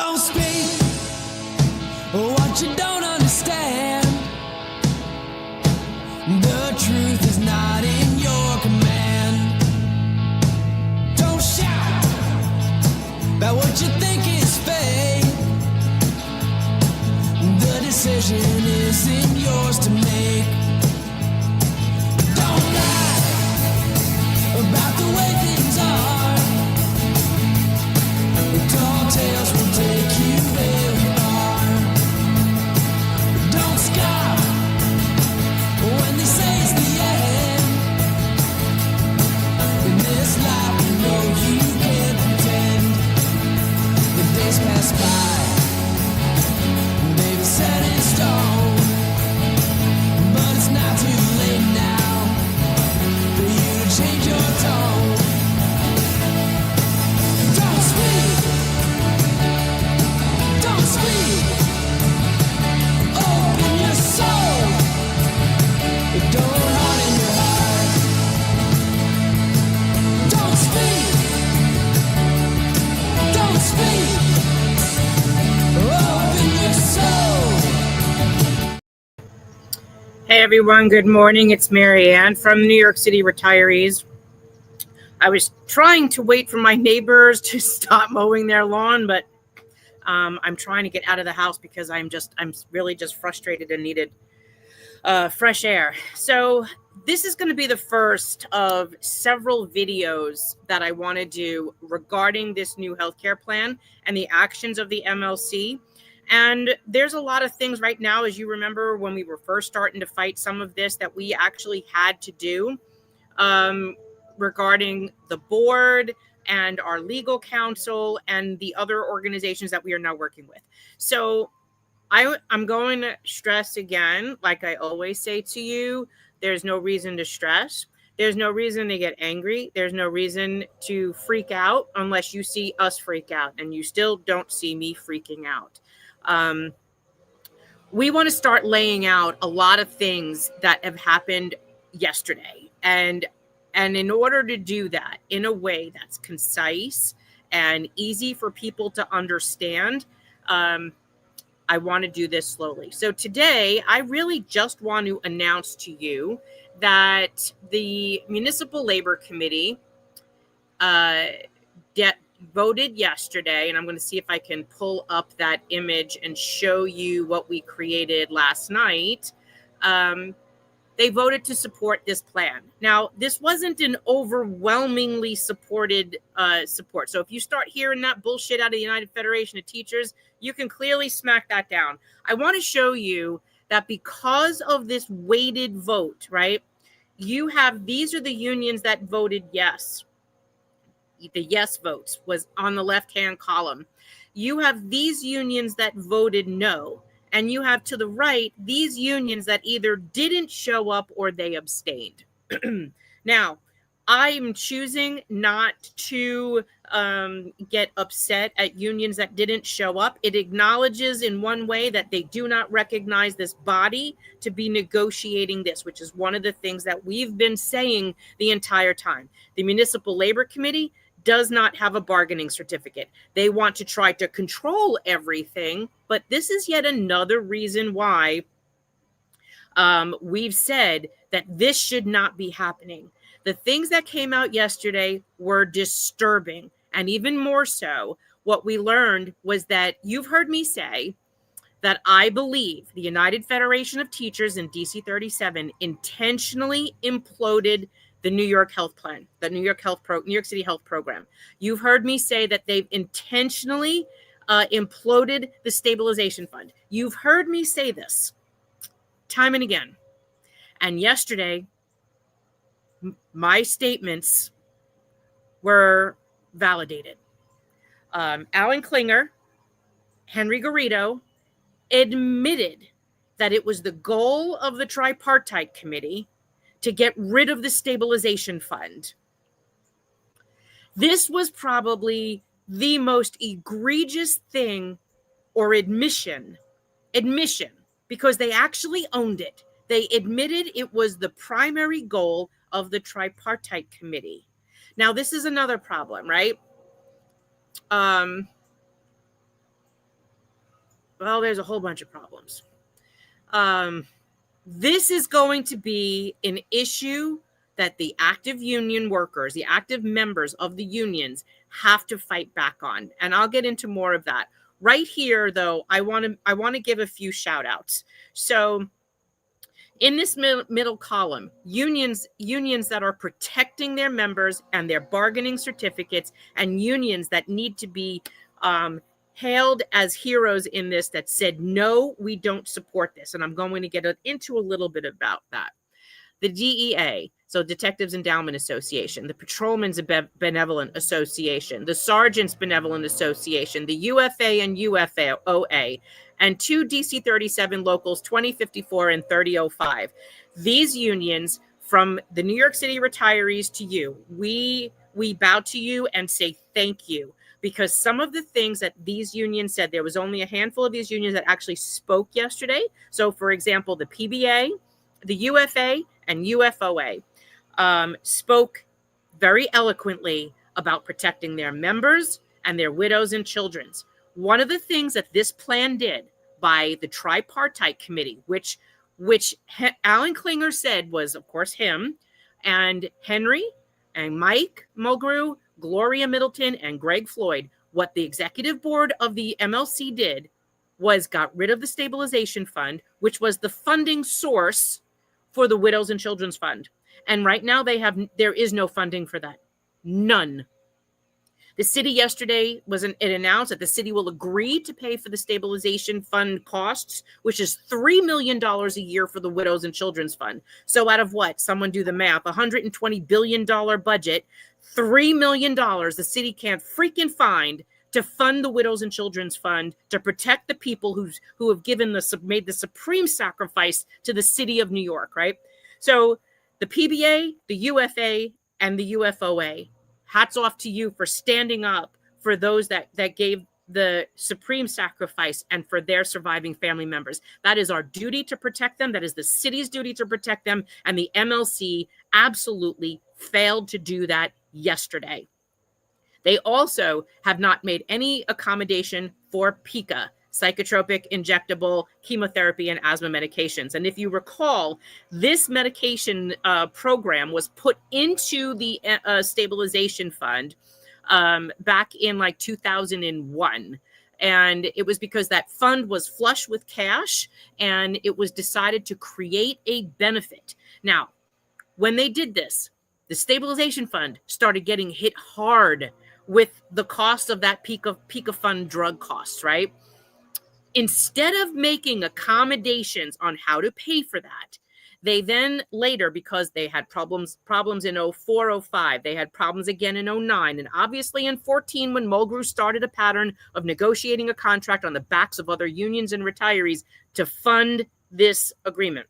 Don't speak what you don't understand. The truth is not in your command. Don't shout about what you think is fake. The decision isn't yours to make. Don't lie about the way things are. Tall tales will take you very far. Don't scoff when they say it's the end. In this life you know you can't pretend. The days pass by, they've set in stone. But it's not too late now for you to change your tone. Don't speak, don't speak. Open your soul, but don't harden your heart. Don't speak, don't speak. Open your soul. Hey everyone, good morning. It's Mary Ann from New York City Retirees. I was trying to wait for my neighbors to stop mowing their lawn, but I'm trying to get out of the house because I'm really just frustrated and needed fresh air. So this is going to be the first of several videos that I want to do regarding this new healthcare plan and the actions of the MLC. And there's a lot of things right now, as you remember, when we were first starting to fight some of this that we actually had to do regarding the board and our legal counsel and the other organizations that we are now working with. So I'm going to stress again, like I always say to you, there's no reason to stress. There's no reason to get angry. There's no reason to freak out unless you see us freak out, and you still don't see me freaking out. We want to start laying out a lot of things that have happened yesterday. And in order to do that in a way that's concise and easy for people to understand, I want to do this slowly. So today, I really just want to announce to you that the Municipal Labor Committee voted yesterday, and I'm going to see if I can pull up that image and show you what we created last night. They voted to support this plan. Now, this wasn't an overwhelmingly supported support. So if you start hearing that bullshit out of the United Federation of Teachers, you can clearly smack that down. I want to show you that because of this weighted vote, right? These are the unions that voted yes. The yes votes was on the left-hand column. You have these unions that voted no. And you have to the right, these unions that either didn't show up or they abstained. Now, I'm choosing not to get upset at unions that didn't show up. It acknowledges in one way that they do not recognize this body to be negotiating this, which is one of the things that we've been saying the entire time. The Municipal Labor Committee does not have a bargaining certificate. They want to try to control everything, but this is yet another reason why we've said that this should not be happening. The things that came out yesterday were disturbing, and even more so, what we learned was that you've heard me say that I believe the United Federation of Teachers in DC 37 intentionally imploded the New York Health Plan, the New York City Health Program. You've heard me say that they've intentionally imploded the stabilization fund. You've heard me say this time and again. And yesterday, my statements were validated. Alan Klinger, Henry Garrido admitted that it was the goal of the tripartite committee to get rid of the stabilization fund. This was probably the most egregious thing or admission, because they actually owned it. They admitted it was the primary goal of the tripartite committee. Now, this is another problem, right? Well, there's a whole bunch of problems. This is going to be an issue that the active union workers, the active members of the unions, have to fight back on. And I'll get into more of that. Right here, though, I want to give a few shout outs. So in this middle column, unions that are protecting their members and their bargaining certificates, and unions that need to be hailed as heroes in this, that said, no, we don't support this. And I'm going to get into a little bit about that. The DEA, so Detectives Endowment Association, the Patrolmen's Benevolent Association, the Sergeants Benevolent Association, the UFA and UFOA, and two DC 37 locals, 2054 and 3005. These unions, from the New York City retirees to you, we bow to you and say thank you, because some of the things that these unions said, there was only a handful of these unions that actually spoke yesterday. So, for example, the PBA, the UFA, and UFOA spoke very eloquently about protecting their members and their widows and children. One of the things that this plan did by the tripartite committee, which Alan Klinger said was, of course, him and Henry and Mike Mulgrew, Gloria Middleton, and Greg Floyd, what the executive board of the MLC did was got rid of the stabilization fund, which was the funding source for the Widows and Children's Fund. And right now there is no funding for that. None. The city yesterday it announced that the city will agree to pay for the stabilization fund costs, which is $3 million a year for the Widows and Children's Fund. So out of what? Someone do the math. $120 billion budget, $3 million the city can't freaking find to fund the Widows and Children's Fund to protect the people who have made the supreme sacrifice to the city of New York, right? So the PBA, the UFA, and the UFOA, hats off to you for standing up for those that gave the supreme sacrifice and for their surviving family members. That is our duty to protect them. That is the city's duty to protect them. And the MLC absolutely failed to do that yesterday. They also have not made any accommodation for PICA, psychotropic injectable chemotherapy and asthma medications. And if you recall, this medication program was put into the stabilization fund back in like 2001. And it was because that fund was flush with cash, and it was decided to create a benefit. Now, when they did this, the stabilization fund started getting hit hard with the cost of that PICA fund drug costs, right? Instead of making accommodations on how to pay for that, they then later, because they had problems in 04, 05, they had problems again in 09, and obviously in 14, when Mulgrew started a pattern of negotiating a contract on the backs of other unions and retirees to fund this agreement.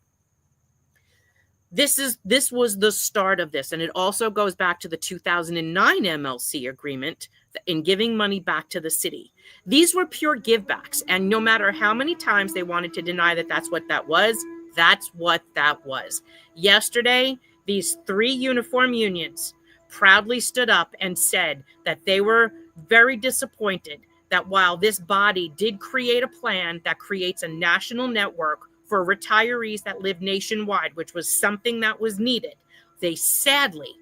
This was the start of this, and it also goes back to the 2009 MLC agreement in giving money back to the city. These were pure givebacks, and no matter how many times they wanted to deny that that's what that was, that's what that was. Yesterday, these three uniform unions proudly stood up and said that they were very disappointed that while this body did create a plan that creates a national network for retirees that live nationwide, which was something that was needed, they sadly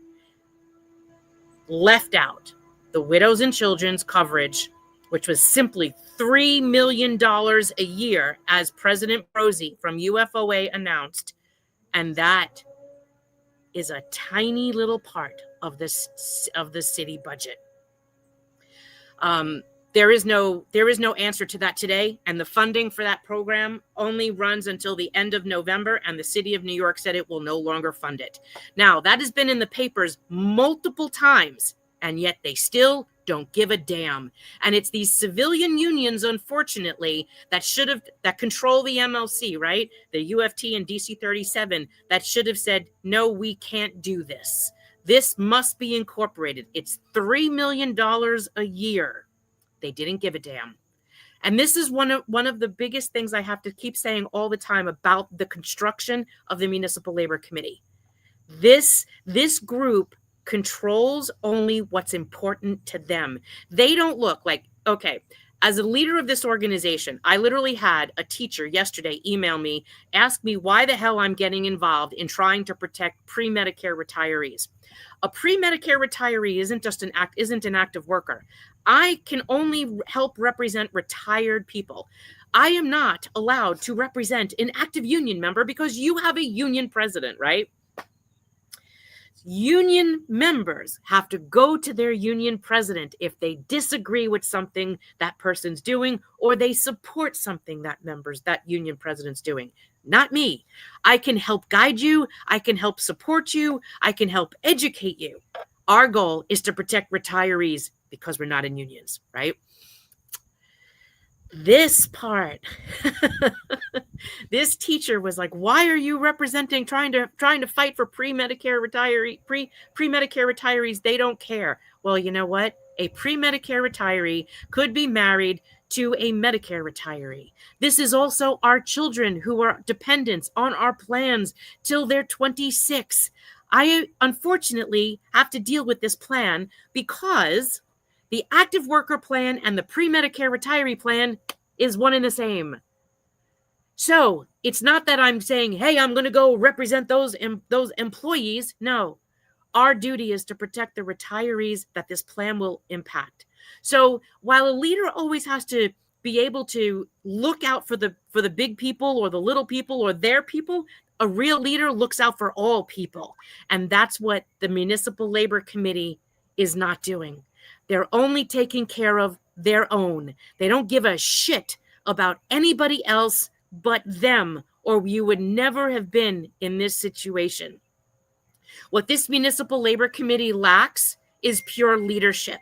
left out the widows and children's coverage, which was simply $3 million a year, as President Brozzi from UFOA announced. And that is a tiny little part of the city budget. There is no answer to that today, and the funding for that program only runs until the end of November, and the city of New York said it will no longer fund it. Now, that has been in the papers multiple times, and yet they still don't give a damn. And it's these civilian unions, unfortunately, that control the MLC, right? The UFT and DC 37, that should have said, no, we can't do this. This must be incorporated. It's $3 million a year. They didn't give a damn. And this is one of the biggest things I have to keep saying all the time about the construction of the Municipal Labor Committee. This group controls only what's important to them. They don't look like, okay, As a leader of this organization, I literally had a teacher yesterday email me, ask me why the hell I'm getting involved in trying to protect pre-Medicare retirees. A pre-Medicare retiree isn't an active worker. I can only help represent retired people. I am not allowed to represent an active union member because you have a union president, right? Union members have to go to their union president if they disagree with something that person's doing or they support something that union president's doing. Not me. I can help guide you. I can help support you. I can help educate you. Our goal is to protect retirees because we're not in unions, right? This part, this teacher was like, why are you representing trying to fight for pre-Medicare retirees? They don't care. Well, you know what? A pre-Medicare retiree could be married to a Medicare retiree. This is also our children who are dependents on our plans till they're 26. I unfortunately have to deal with this plan because the active worker plan and the pre-Medicare retiree plan is one and the same. So it's not that I'm saying, hey, I'm going to go represent those employees. No, our duty is to protect the retirees that this plan will impact. So while a leader always has to be able to look out for the big people or the little people or their people, a real leader looks out for all people. And that's what the Municipal Labor Committee is not doing. They're only taking care of their own. They don't give a shit about anybody else but them, or you would never have been in this situation. What this Municipal Labor Committee lacks is pure leadership.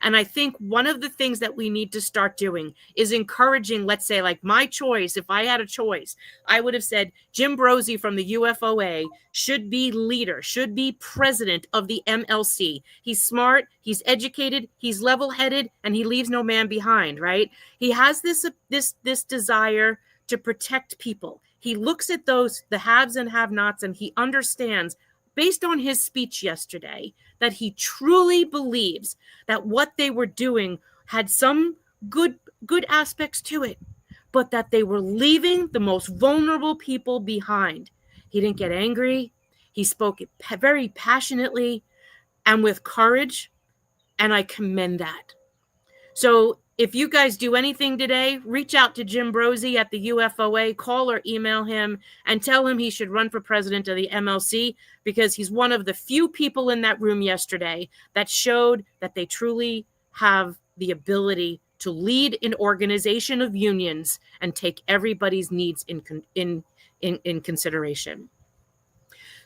And I think one of the things that we need to start doing is encouraging, let's say, like my choice, if I had a choice, I would have said Jim Brosey from the UFOA should be leader, should be president of the MLC. He's smart, he's educated, he's level-headed, and he leaves no man behind, right? He has this desire to protect people. He looks at the haves and have-nots, and he understands, based on his speech yesterday, that he truly believes that what they were doing had some good aspects to it, but that they were leaving the most vulnerable people behind. He didn't get angry. He spoke very passionately and with courage, and I commend that. So if you guys do anything today, reach out to Jim Brosey at the UFOA, call or email him and tell him he should run for president of the MLC, because he's one of the few people in that room yesterday that showed that they truly have the ability to lead an organization of unions and take everybody's needs in consideration.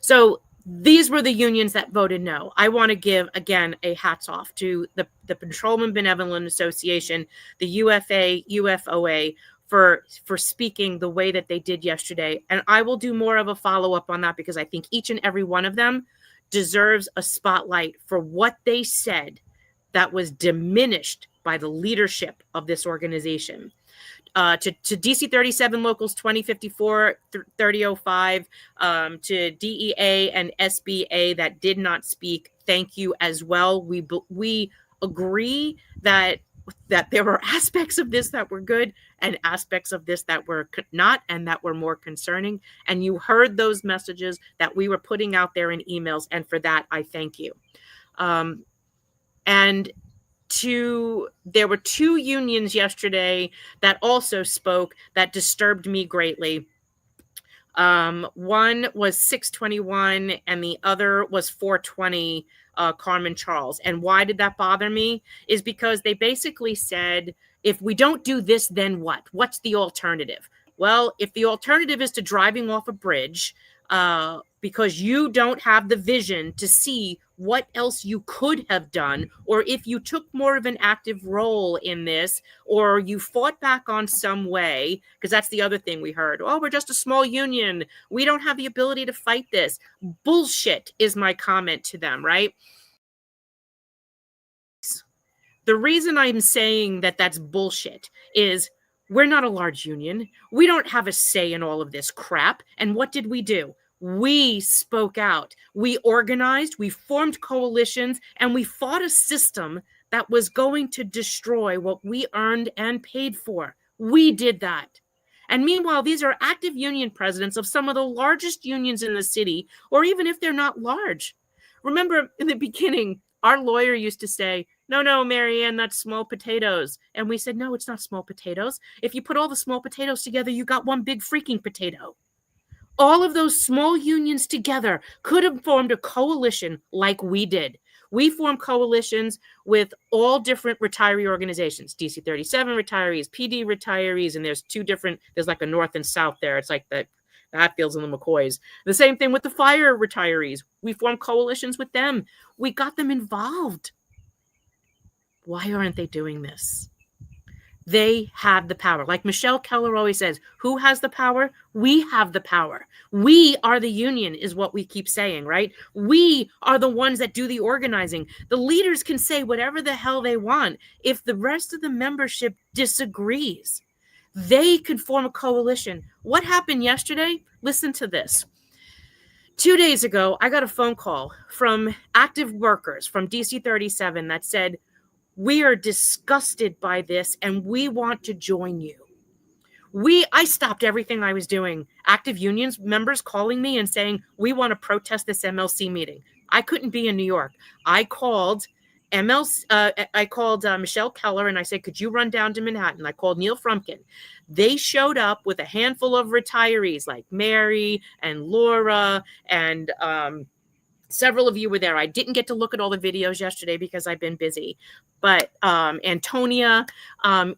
So these were the unions that voted no. I want to give, again, a hats off to the Patrolman Benevolent Association, the UFOA, for speaking the way that they did yesterday. And I will do more of a follow-up on that, because I think each and every one of them deserves a spotlight for what they said that was diminished by the leadership of this organization. To DC 37 Locals 2054 3005, to DEA and SBA that did not speak, thank you as well. We agree that there were aspects of this that were good and aspects of this that were not, and that were more concerning. And you heard those messages that we were putting out there in emails, and for that I thank you. There were two unions yesterday that also spoke that disturbed me greatly. One was 621 and the other was 420, Carmen Charles. And why did that bother me? Is because they basically said, if we don't do this, then what? What's the alternative? Well, if the alternative is to driving off a bridge, because you don't have the vision to see what else you could have done, or if you took more of an active role in this, or you fought back on some way, because that's the other thing we heard. Oh, we're just a small union. We don't have the ability to fight this. Bullshit is my comment to them, right? The reason I'm saying that that's bullshit is we're not a large union. We don't have a say in all of this crap. And what did we do? We spoke out. We organized, we formed coalitions, and we fought a system that was going to destroy what we earned and paid for. We did that. And meanwhile, these are active union presidents of some of the largest unions in the city, or even if they're not large. Remember, in the beginning, our lawyer used to say, no, Marianne, that's small potatoes. And we said, no, it's not small potatoes. If you put all the small potatoes together, you got one big freaking potato. All of those small unions together could have formed a coalition like we did. We formed coalitions with all different retiree organizations, DC 37 retirees, PD retirees, and there's like a north and south there. It's like the Hatfields and the McCoys. The same thing with the fire retirees. We formed coalitions with them. We got them involved. Why aren't they doing this? They have the power. Like Michelle Keller always says, who has the power? We have the power. We are the union is what we keep saying, right? We are the ones that do the organizing. The leaders can say whatever the hell they want. If the rest of the membership disagrees, they could form a coalition. What happened yesterday? Listen to this. 2 days ago, I got a phone call from active workers from DC 37 that said, we are disgusted by this and we want to join you. I stopped everything I was doing. Active unions members calling me and saying, we want to protest this MLC meeting. I couldn't be in New York. I called Michelle Keller and I said, could you run down to Manhattan? I called Neil Frumkin. They showed up with a handful of retirees like Mary and Laura and several of you were there. I didn't get to look at all the videos yesterday because I've been busy. But Antonia,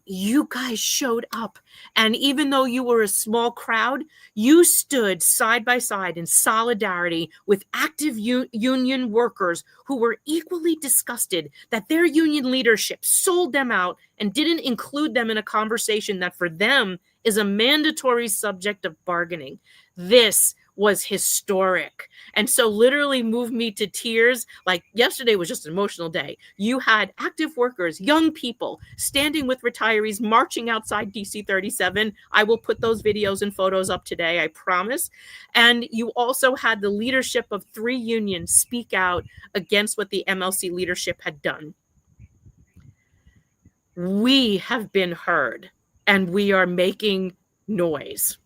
you guys showed up. And even though you were a small crowd, you stood side by side in solidarity with active union workers who were equally disgusted that their union leadership sold them out and didn't include them in a conversation that for them is a mandatory subject of bargaining. This was historic. And so literally moved me to tears. Like yesterday was just an emotional day. You had active workers, young people standing with retirees marching outside DC 37. I will put those videos and photos up today, I promise. And you also had the leadership of 3 unions speak out against what the MLC leadership had done. We have been heard and we are making noise.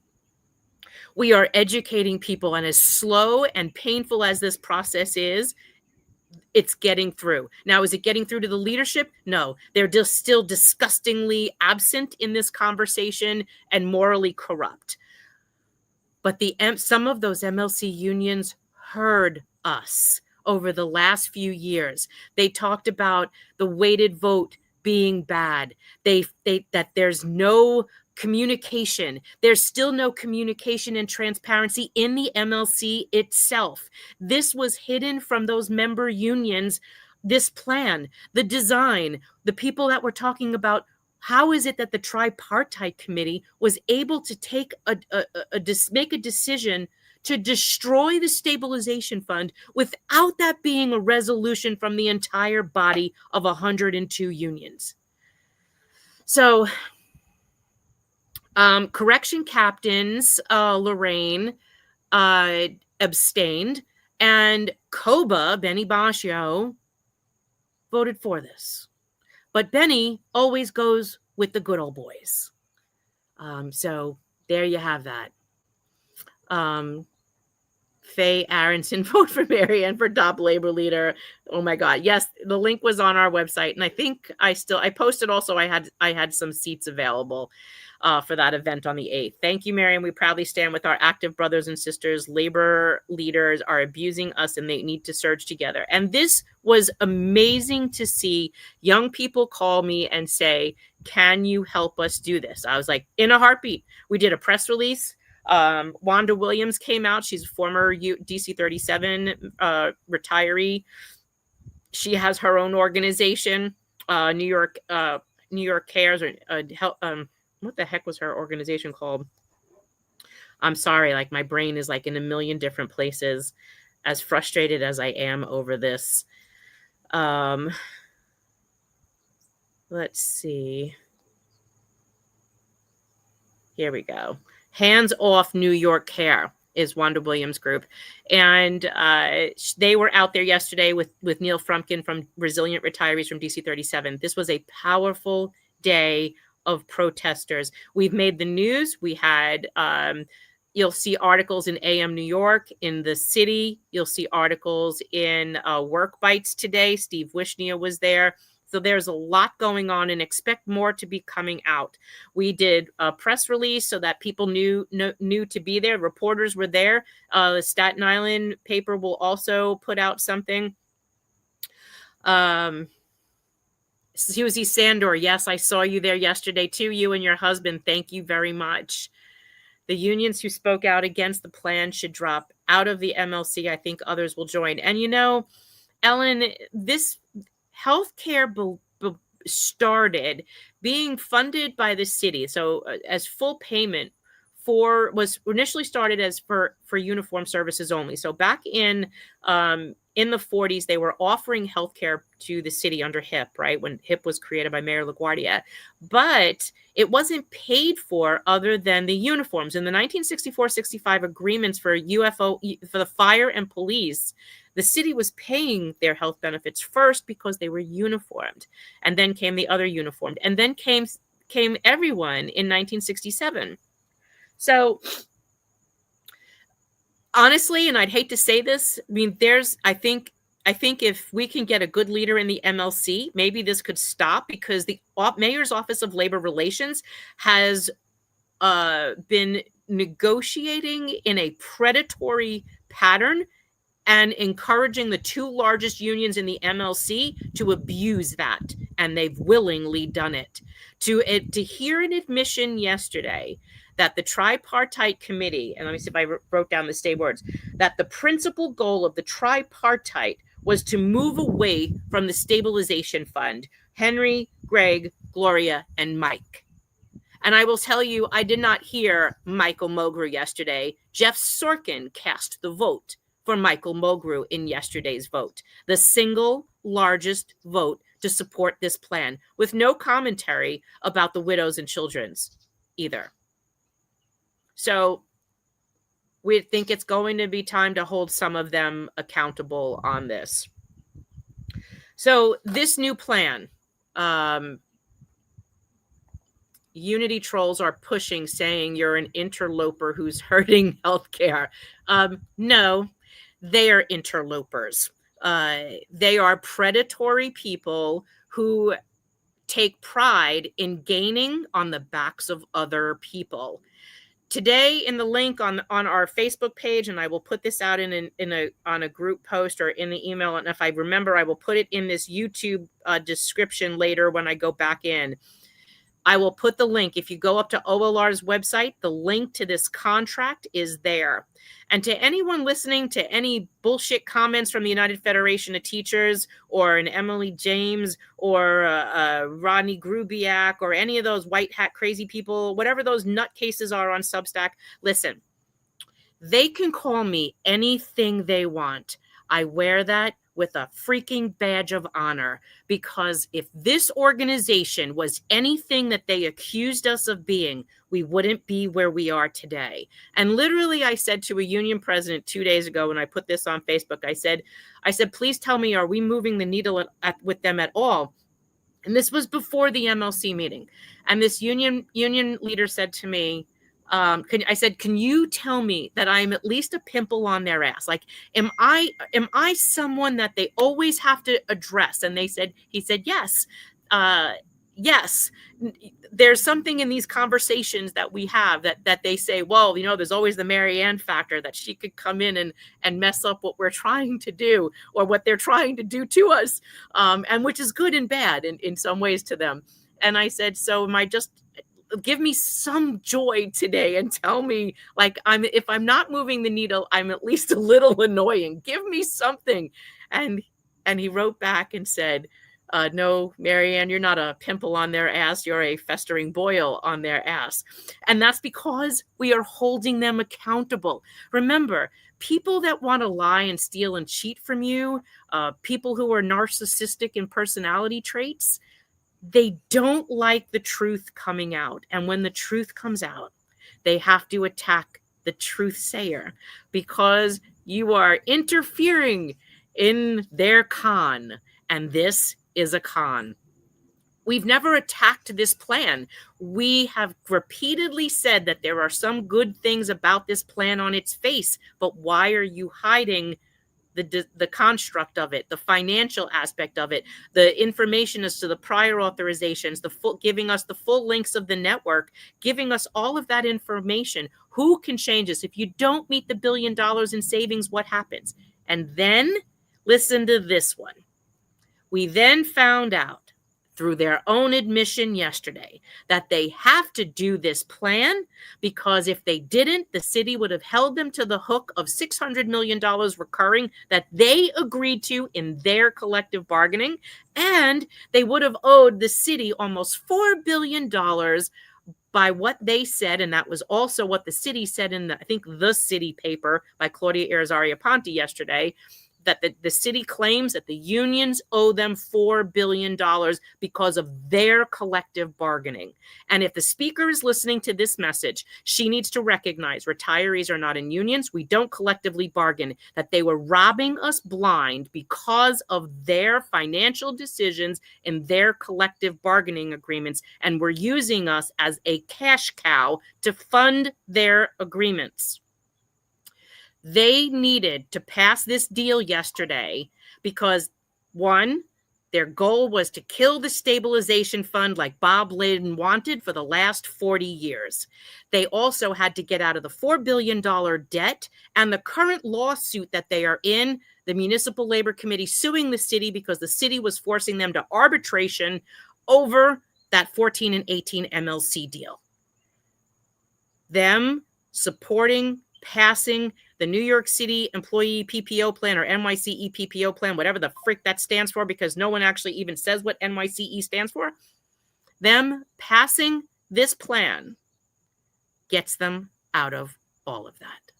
We are educating people, and as slow and painful as this process is, it's getting through. Now, is it getting through to the leadership? No, they're just still disgustingly absent in this conversation and morally corrupt. But some of those MLC unions heard us over the last few years. They talked about the weighted vote being bad. That there's no communication. There's still no communication and transparency in the MLC itself. This was hidden from those member unions, this plan, the design, the people that were talking about how is it that the tripartite committee was able to take make a decision to destroy the stabilization fund without that being a resolution from the entire body of 102 unions. So correction captains, Lorraine, abstained, and Koba, Benny Bascio, voted for this. But Benny always goes with the good old boys. So there you have that. Faye Aronson, vote for Marianne for top labor leader. Oh my God. Yes, the link was on our website. And I think I posted also, I had some seats available for that event on the 8th. Thank you, Marianne. We proudly stand with our active brothers and sisters. Labor leaders are abusing us and they need to surge together. And this was amazing to see young people call me and say, can you help us do this? I was like, in a heartbeat. We did a press release. Wanda Williams came out. She's a former DC 37 retiree. She has her own organization, New York Cares, or what the heck was her organization called? I'm sorry, like my brain is like in a million different places, as frustrated as I am over this. Let's see. Here we go. Hands off New York Care. is Wanda Williams' group. And they were out there yesterday with Neil Frumkin from Resilient Retirees from DC 37. This was a powerful day of protesters. We've made the news. We had, you'll see articles in AM New York, in the city. You'll see articles in Work Bites today. Steve Wishnia was there. So there's a lot going on, and expect more to be coming out. We did a press release so that people knew to be there. Reporters were there. The Staten Island paper will also put out something. Susie Sandor, yes, I saw you there yesterday too. You and your husband, thank you very much. The unions who spoke out against the plan should drop out of the MLC. I think others will join. And you know, Ellen, this healthcare started being funded by the city. So as full payment was initially started as for uniform services only. So back in the 40s, they were offering healthcare to the city under HIP, right? When HIP was created by Mayor LaGuardia, but it wasn't paid for other than the uniforms. In the 1964-65 agreements for the fire and police, the city was paying their health benefits first because they were uniformed, and then came the other uniformed, and then came everyone in 1967. So honestly, and I'd hate to say this, I mean, I think if we can get a good leader in the MLC, maybe this could stop, because the Mayor's Office of Labor Relations has been negotiating in a predatory pattern and encouraging the two largest unions in the MLC to abuse that. And they've willingly done it. To hear an admission yesterday that the tripartite committee, and let me see if I wrote down the stay words, that the principal goal of the tripartite was to move away from the stabilization fund. Henry, Greg, Gloria, and Mike. And I will tell you, I did not hear Michael Mulgrew yesterday. Jeff Sorkin cast the vote for Michael Mulgrew in yesterday's vote, the single largest vote to support this plan, with no commentary about the widows and children's either. So we think it's going to be time to hold some of them accountable on this. So this new plan, Unity trolls are pushing, saying you're an interloper who's hurting healthcare. No, they are interlopers. They are predatory people who take pride in gaining on the backs of other people. Today, in the link on our Facebook page, and I will put this out on a group post or in the email, and if I remember, I will put it in this YouTube description later when I go back in. I will put the link. If you go up to OLR's website, the link to this contract is there. And to anyone listening to any bullshit comments from the United Federation of Teachers or an Emily James or Rodney Grubiak or any of those white hat crazy people, whatever those nutcases are on Substack, listen, they can call me anything they want. I wear that with a freaking badge of honor, because if this organization was anything that they accused us of being, we wouldn't be where we are today. And literally, I said to a union president 2 days ago when I put this on Facebook, I said, please tell me, are we moving the needle with them at all? And this was before the MLC meeting. And this union leader said to me, can you tell me that I'm at least a pimple on their ass? Like, am I someone that they always have to address? And he said, yes. Yes, there's something in these conversations that we have that they say, well, there's always the Marianne factor, that she could come in and mess up what we're trying to do, or what they're trying to do to us, and which is good and bad in some ways to them. And I said, so am I just... give me some joy today and tell me, like, if I'm not moving the needle, I'm at least a little annoying. Give me something. And he wrote back and said, no, Marianne, you're not a pimple on their ass. You're a festering boil on their ass. And that's because we are holding them accountable. Remember, people that want to lie and steal and cheat from you, people who are narcissistic in personality traits, they don't like the truth coming out. And when the truth comes out, they have to attack the truth sayer, because you are interfering in their con, and this is a con. We've never attacked this plan. We have repeatedly said that there are some good things about this plan on its face, but why are you hiding the construct of it, the financial aspect of it, the information as to the prior authorizations, giving us the full links of the network, giving us all of that information? Who can change this? If you don't meet the $1 billion in savings, what happens? And then listen to this one. We then found out through their own admission yesterday that they have to do this plan because if they didn't, the city would have held them to the hook of $600 million recurring that they agreed to in their collective bargaining, and they would have owed the city almost $4 billion by what they said, and that was also what the city said in, I think, the city paper by Claudia Irizaria-Ponte yesterday, that the city claims that the unions owe them $4 billion because of their collective bargaining. And if the speaker is listening to this message, she needs to recognize retirees are not in unions. We don't collectively bargain, that they were robbing us blind because of their financial decisions in their collective bargaining agreements, and were using us as a cash cow to fund their agreements. They needed to pass this deal yesterday because, one, their goal was to kill the stabilization fund like Bob Lydon wanted for the last 40 years. They also had to get out of the $4 billion debt and the current lawsuit that they are in, the Municipal Labor Committee suing the city because the city was forcing them to arbitration over that 14 and 18 MLC deal. Them supporting, passing the New York City Employee PPO Plan or NYC PPO Plan, whatever the frick that stands for, because no one actually even says what NYCE stands for. Them passing this plan gets them out of all of that.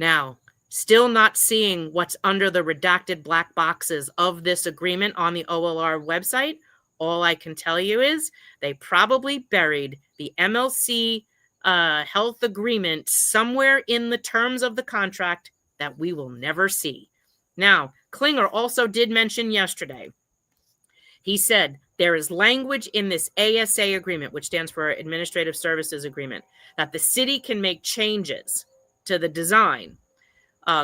Now, still not seeing what's under the redacted black boxes of this agreement on the OLR website. All I can tell you is they probably buried the MLC health agreement somewhere in the terms of the contract that we will never see. Now, Klinger also did mention yesterday, he said there is language in this ASA agreement, which stands for Administrative Services Agreement, that the city can make changes to the design.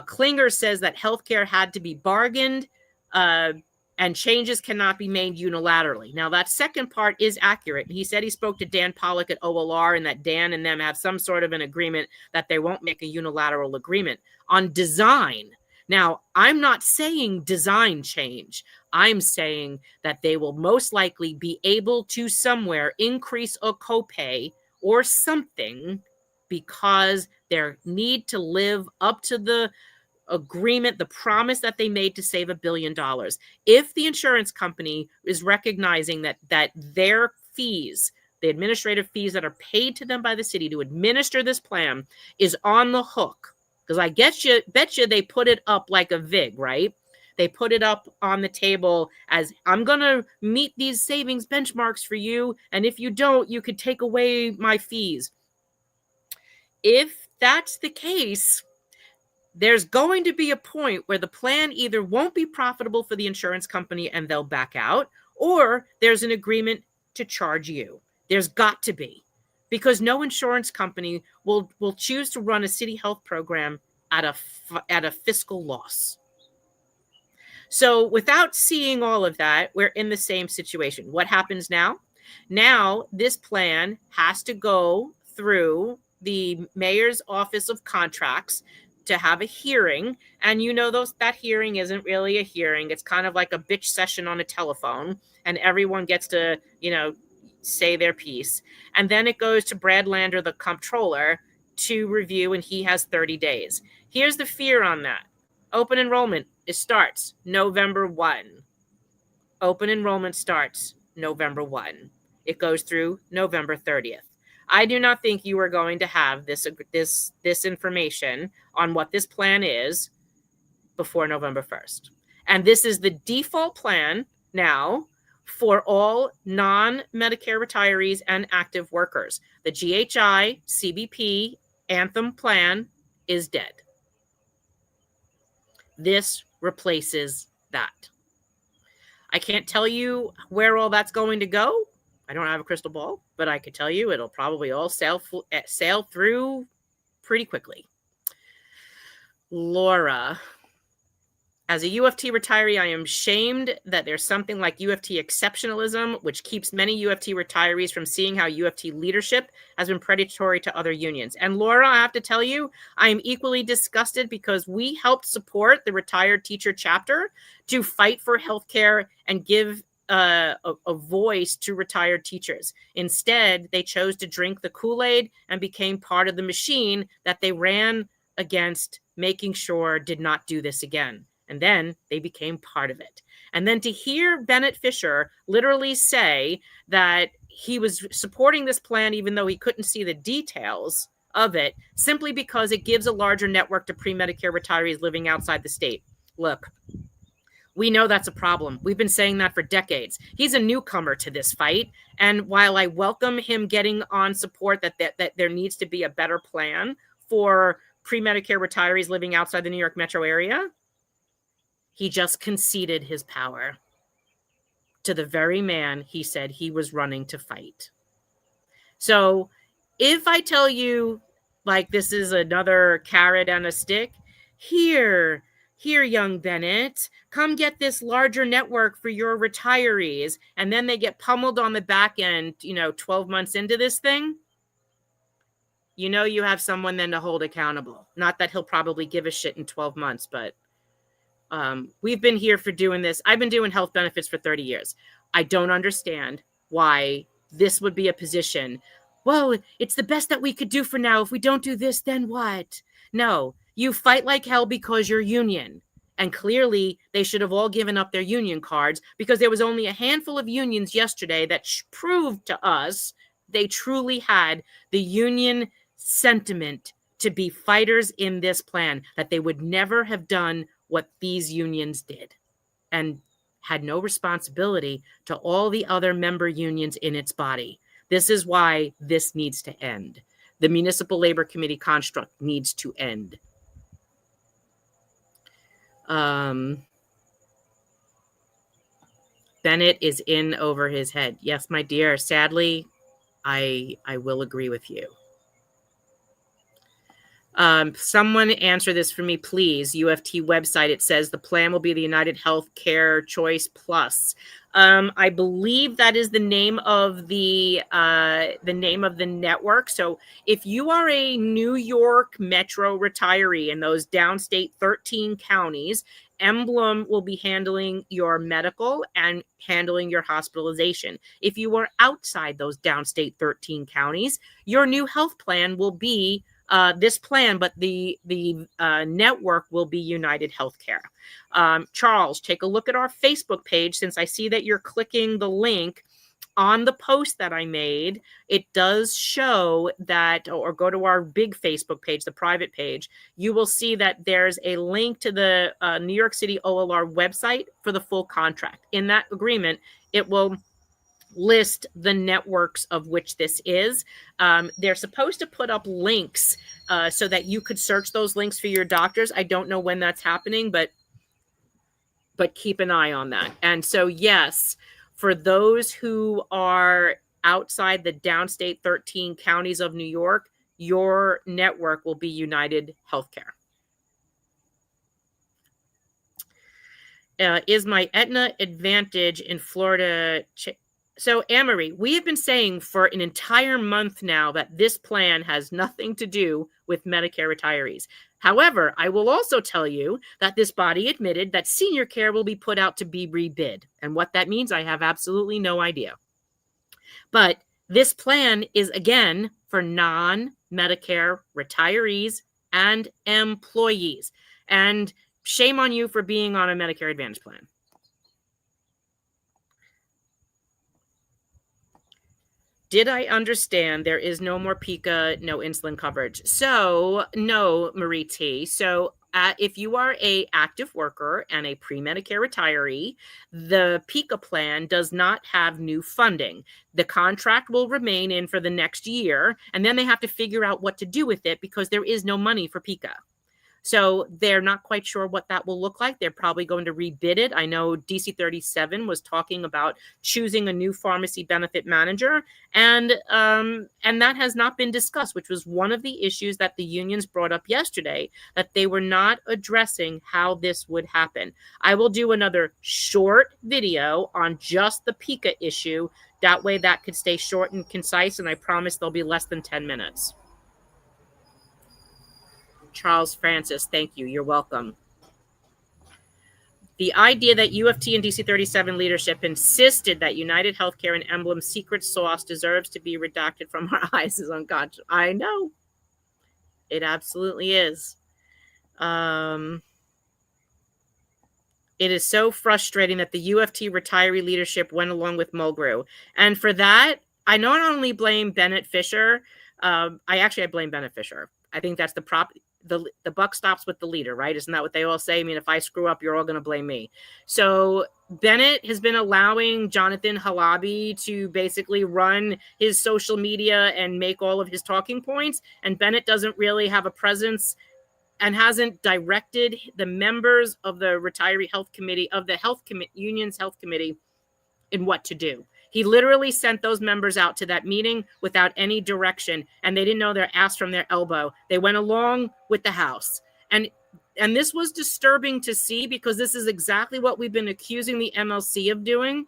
Klinger says that healthcare had to be bargained and changes cannot be made unilaterally. Now, that second part is accurate. He said he spoke to Dan Pollock at OLR and that Dan and them have some sort of an agreement that they won't make a unilateral agreement on design. Now, I'm not saying design change. I'm saying that they will most likely be able to somewhere increase a copay or something because they need to live up to the agreement, the promise that they made to save $1 billion. If the insurance company is recognizing that their fees, the administrative fees that are paid to them by the city to administer this plan, is on the hook, because I bet you they put it up like a VIG, right? They put it up on the table as, I'm going to meet these savings benchmarks for you, and if you don't, you could take away my fees. If that's the case, there's going to be a point where the plan either won't be profitable for the insurance company and they'll back out, or there's an agreement to charge you. There's got to be, because no insurance company will choose to run a city health program at a fiscal loss. So without seeing all of that, we're in the same situation. What happens now? Now this plan has to go through the mayor's office of contracts to have a hearing, and that hearing isn't really a hearing. It's kind of like a bitch session on a telephone, and everyone gets to say their piece, and then it goes to Brad Lander, the comptroller, to review, and he has 30 days. Here's the fear on that. Open enrollment, it starts November 1. Open enrollment starts November 1. It goes through November 30th. I do not think you are going to have this information on what this plan is before November 1st. And this is the default plan now for all non-Medicare retirees and active workers. The GHI, CBP, Anthem plan is dead. This replaces that. I can't tell you where all that's going to go. I don't have a crystal ball, but I could tell you it'll probably all sail through pretty quickly. Laura, as a UFT retiree, I am shamed that there's something like UFT exceptionalism, which keeps many UFT retirees from seeing how UFT leadership has been predatory to other unions. And Laura, I have to tell you, I am equally disgusted because we helped support the retired teacher chapter to fight for healthcare and give a voice to retired teachers. Instead, they chose to drink the Kool-Aid and became part of the machine that they ran against, making sure did not do this again. And then they became part of it. And then to hear Bennett Fisher literally say that he was supporting this plan, even though he couldn't see the details of it, simply because it gives a larger network to pre-Medicare retirees living outside the state. Look, we know that's a problem. We've been saying that for decades. He's a newcomer to this fight. And while I welcome him getting on support that there needs to be a better plan for pre-Medicare retirees living outside the New York metro area, he just conceded his power to the very man he said he was running to fight. So if I tell you, like, this is another carrot and a stick, here, young Bennett, come get this larger network for your retirees, and then they get pummeled on the back end, 12 months into this thing, you have someone then to hold accountable. Not that he'll probably give a shit in 12 months, but we've been here for doing this. I've been doing health benefits for 30 years. I don't understand why this would be a position. Well, it's the best that we could do for now. If we don't do this, then what? No, you fight like hell because you're union. And clearly they should have all given up their union cards, because there was only a handful of unions yesterday that proved to us they truly had the union sentiment to be fighters in this plan, that they would never have done what these unions did, and had no responsibility to all the other member unions in its body. This is why this needs to end. The Municipal Labor Committee construct needs to end. Bennett is in over his head. Yes, my dear. Sadly, I will agree with you. Someone answer this for me, please. UFT website. It says the plan will be the United Healthcare Choice Plus. I believe that is the name of the network. So if you are a New York Metro retiree in those downstate 13 counties, Emblem will be handling your medical and handling your hospitalization. If you are outside those downstate 13 counties, your new health plan will be this plan, but the network will be United Healthcare. Charles, take a look at our Facebook page. Since I see that you're clicking the link on the post that I made, it does show that, or go to our big Facebook page, the private page, you will see that there's a link to the New York City OLR website for the full contract. In that agreement, it will list the networks of which this is. They're supposed to put up links so that you could search those links for your doctors. I don't know when that's happening, but keep an eye on that. And so, yes, for those who are outside the downstate 13 counties of New York, your network will be United Healthcare. Is my Aetna Advantage in Florida? So, Anne-Marie, we have been saying for an entire month now that this plan has nothing to do with Medicare retirees. However, I will also tell you that this body admitted that senior care will be put out to be rebid. And what that means, I have absolutely no idea. But this plan is, again, for non-Medicare retirees and employees. And shame on you for being on a Medicare Advantage plan. Did I understand there is no more PICA, no insulin coverage? So, no, Marie T. So, if you are a active worker and a pre-Medicare retiree, the PICA plan does not have new funding. The contract will remain in for the next year, and then they have to figure out what to do with it because there is no money for PICA. So they're not quite sure what that will look like. They're probably going to rebid it. I know DC 37 was talking about choosing a new pharmacy benefit manager, and that has not been discussed, which was one of the issues that the unions brought up yesterday, that they were not addressing how this would happen. I will do another short video on just the PICA issue. That way that could stay short and concise, and I promise they'll be less than 10 minutes. Charles Francis, thank you. You're welcome. The idea that UFT and DC 37 leadership insisted that United Healthcare and Emblem's secret sauce deserves to be redacted from our eyes is unconscious. I know. It absolutely is. It is so frustrating that the UFT retiree leadership went along with Mulgrew. And for that, I not only blame Bennett Fisher, I blame Bennett Fisher. I think that's the buck stops with the leader, right? Isn't that what they all say? I mean, if I screw up, you're all going to blame me. So Bennett has been allowing Jonathan Halabi to basically run his social media and make all of his talking points. And Bennett doesn't really have a presence and hasn't directed the members of the retiree health committee, of the union's health committee, in what to do. He literally sent those members out to that meeting without any direction, and they didn't know their ass from their elbow. They went along with the House. And this was disturbing to see, because this is exactly what we've been accusing the MLC of doing.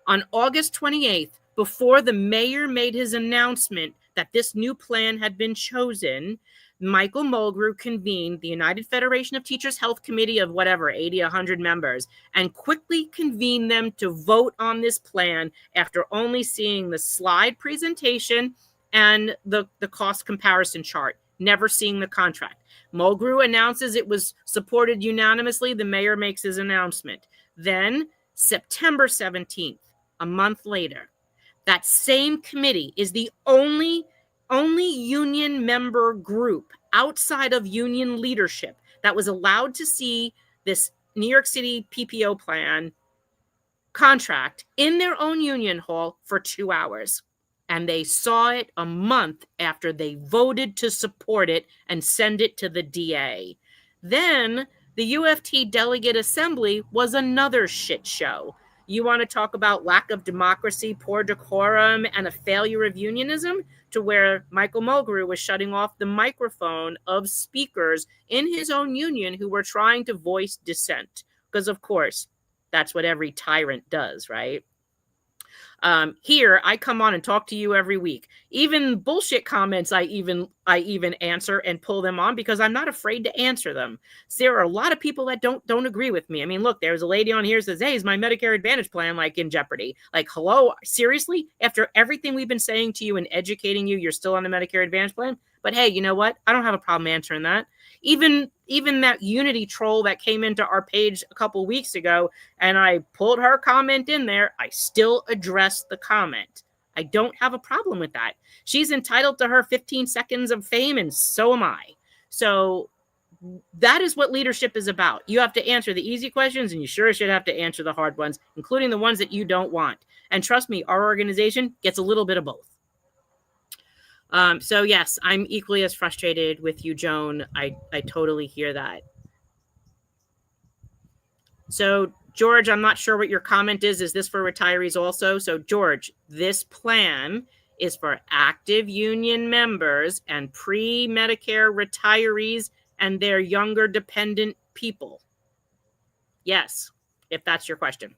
On August 28th, before the mayor made his announcement that this new plan had been chosen, Michael Mulgrew convened the United Federation of Teachers Health Committee of whatever, 80, 100 members, and quickly convened them to vote on this plan after only seeing the slide presentation and the cost comparison chart, never seeing the contract. Mulgrew announces it was supported unanimously. The mayor makes his announcement. Then September 17th, a month later, that same committee is the only union member group outside of union leadership that was allowed to see this New York City PPO plan contract in their own union hall for 2 hours. And they saw it a month after they voted to support it and send it to the DA. Then the UFT delegate assembly was another shit show. You want to talk about lack of democracy, poor decorum, and a failure of unionism, to where Michael Mulgrew was shutting off the microphone of speakers in his own union who were trying to voice dissent. Because, of course, that's what every tyrant does, right? Here, I come on and talk to you every week. Even bullshit comments, I even answer and pull them on, because I'm not afraid to answer them. So there are a lot of people that don't agree with me. I mean, look, there's a lady on here who says, hey, is my Medicare Advantage plan like in jeopardy? Like, hello, seriously? After everything we've been saying to you and educating you, you're still on the Medicare Advantage plan? But hey, you know what? I don't have a problem answering that. Even that Unity troll that came into our page a couple weeks ago, and I pulled her comment in there, I still addressed the comment. I don't have a problem with that. She's entitled to her 15 seconds of fame, and so am I. So that is what leadership is about. You have to answer the easy questions, and you sure should have to answer the hard ones, including the ones that you don't want. And trust me, our organization gets a little bit of both. So yes, I'm equally as frustrated with you, Joan. I totally hear that. So George, I'm not sure what your comment is. Is this for retirees also? So George, this plan is for active union members and pre-Medicare retirees and their younger dependent people. Yes, if that's your question.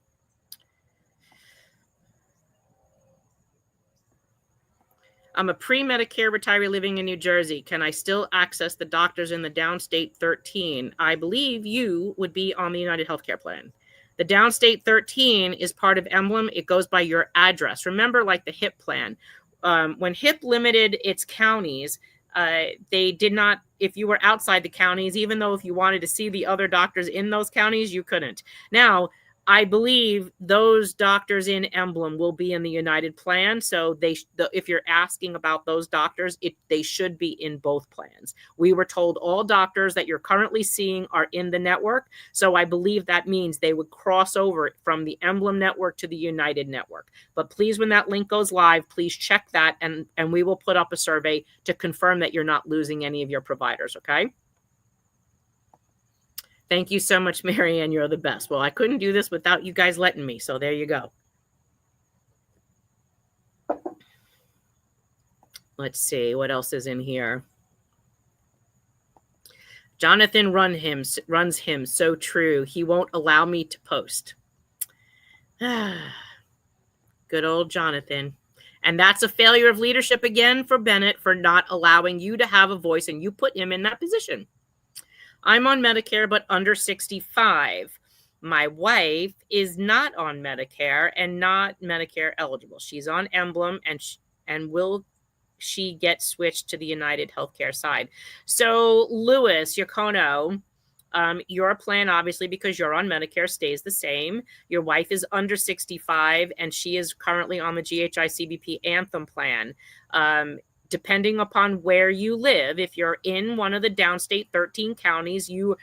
I'm a pre-Medicare retiree living in New Jersey. Can I still access the doctors in the Downstate 13? I believe you would be on the United Healthcare plan. The Downstate 13 is part of Emblem. It goes by your address. Remember, like the HIP plan. When HIP limited its counties, they did not, if you were outside the counties, even though if you wanted to see the other doctors in those counties, you couldn't. Now, I believe those doctors in Emblem will be in the United plan. So if you're asking about those doctors, they should be in both plans. We were told all doctors that you're currently seeing are in the network. So I believe that means they would cross over from the Emblem network to the United network. But please, when that link goes live, please check that, and we will put up a survey to confirm that you're not losing any of your providers, okay? Thank you so much, Marianne. You're the best. Well, I couldn't do this without you guys letting me. So there you go. Let's see what else is in here. Jonathan runs him. So true. He won't allow me to post. Good old Jonathan. And that's a failure of leadership again for Bennett for not allowing you to have a voice, and you put him in that position. I'm on Medicare, but under 65. My wife is not on Medicare and not Medicare eligible. She's on Emblem, and will she get switched to the United Healthcare side? So, Louis Yacono, your plan, obviously, because you're on Medicare, stays the same. Your wife is under 65, and she is currently on the GHI CBP Anthem plan. Depending upon where you live, if you're in one of the downstate 13 counties, you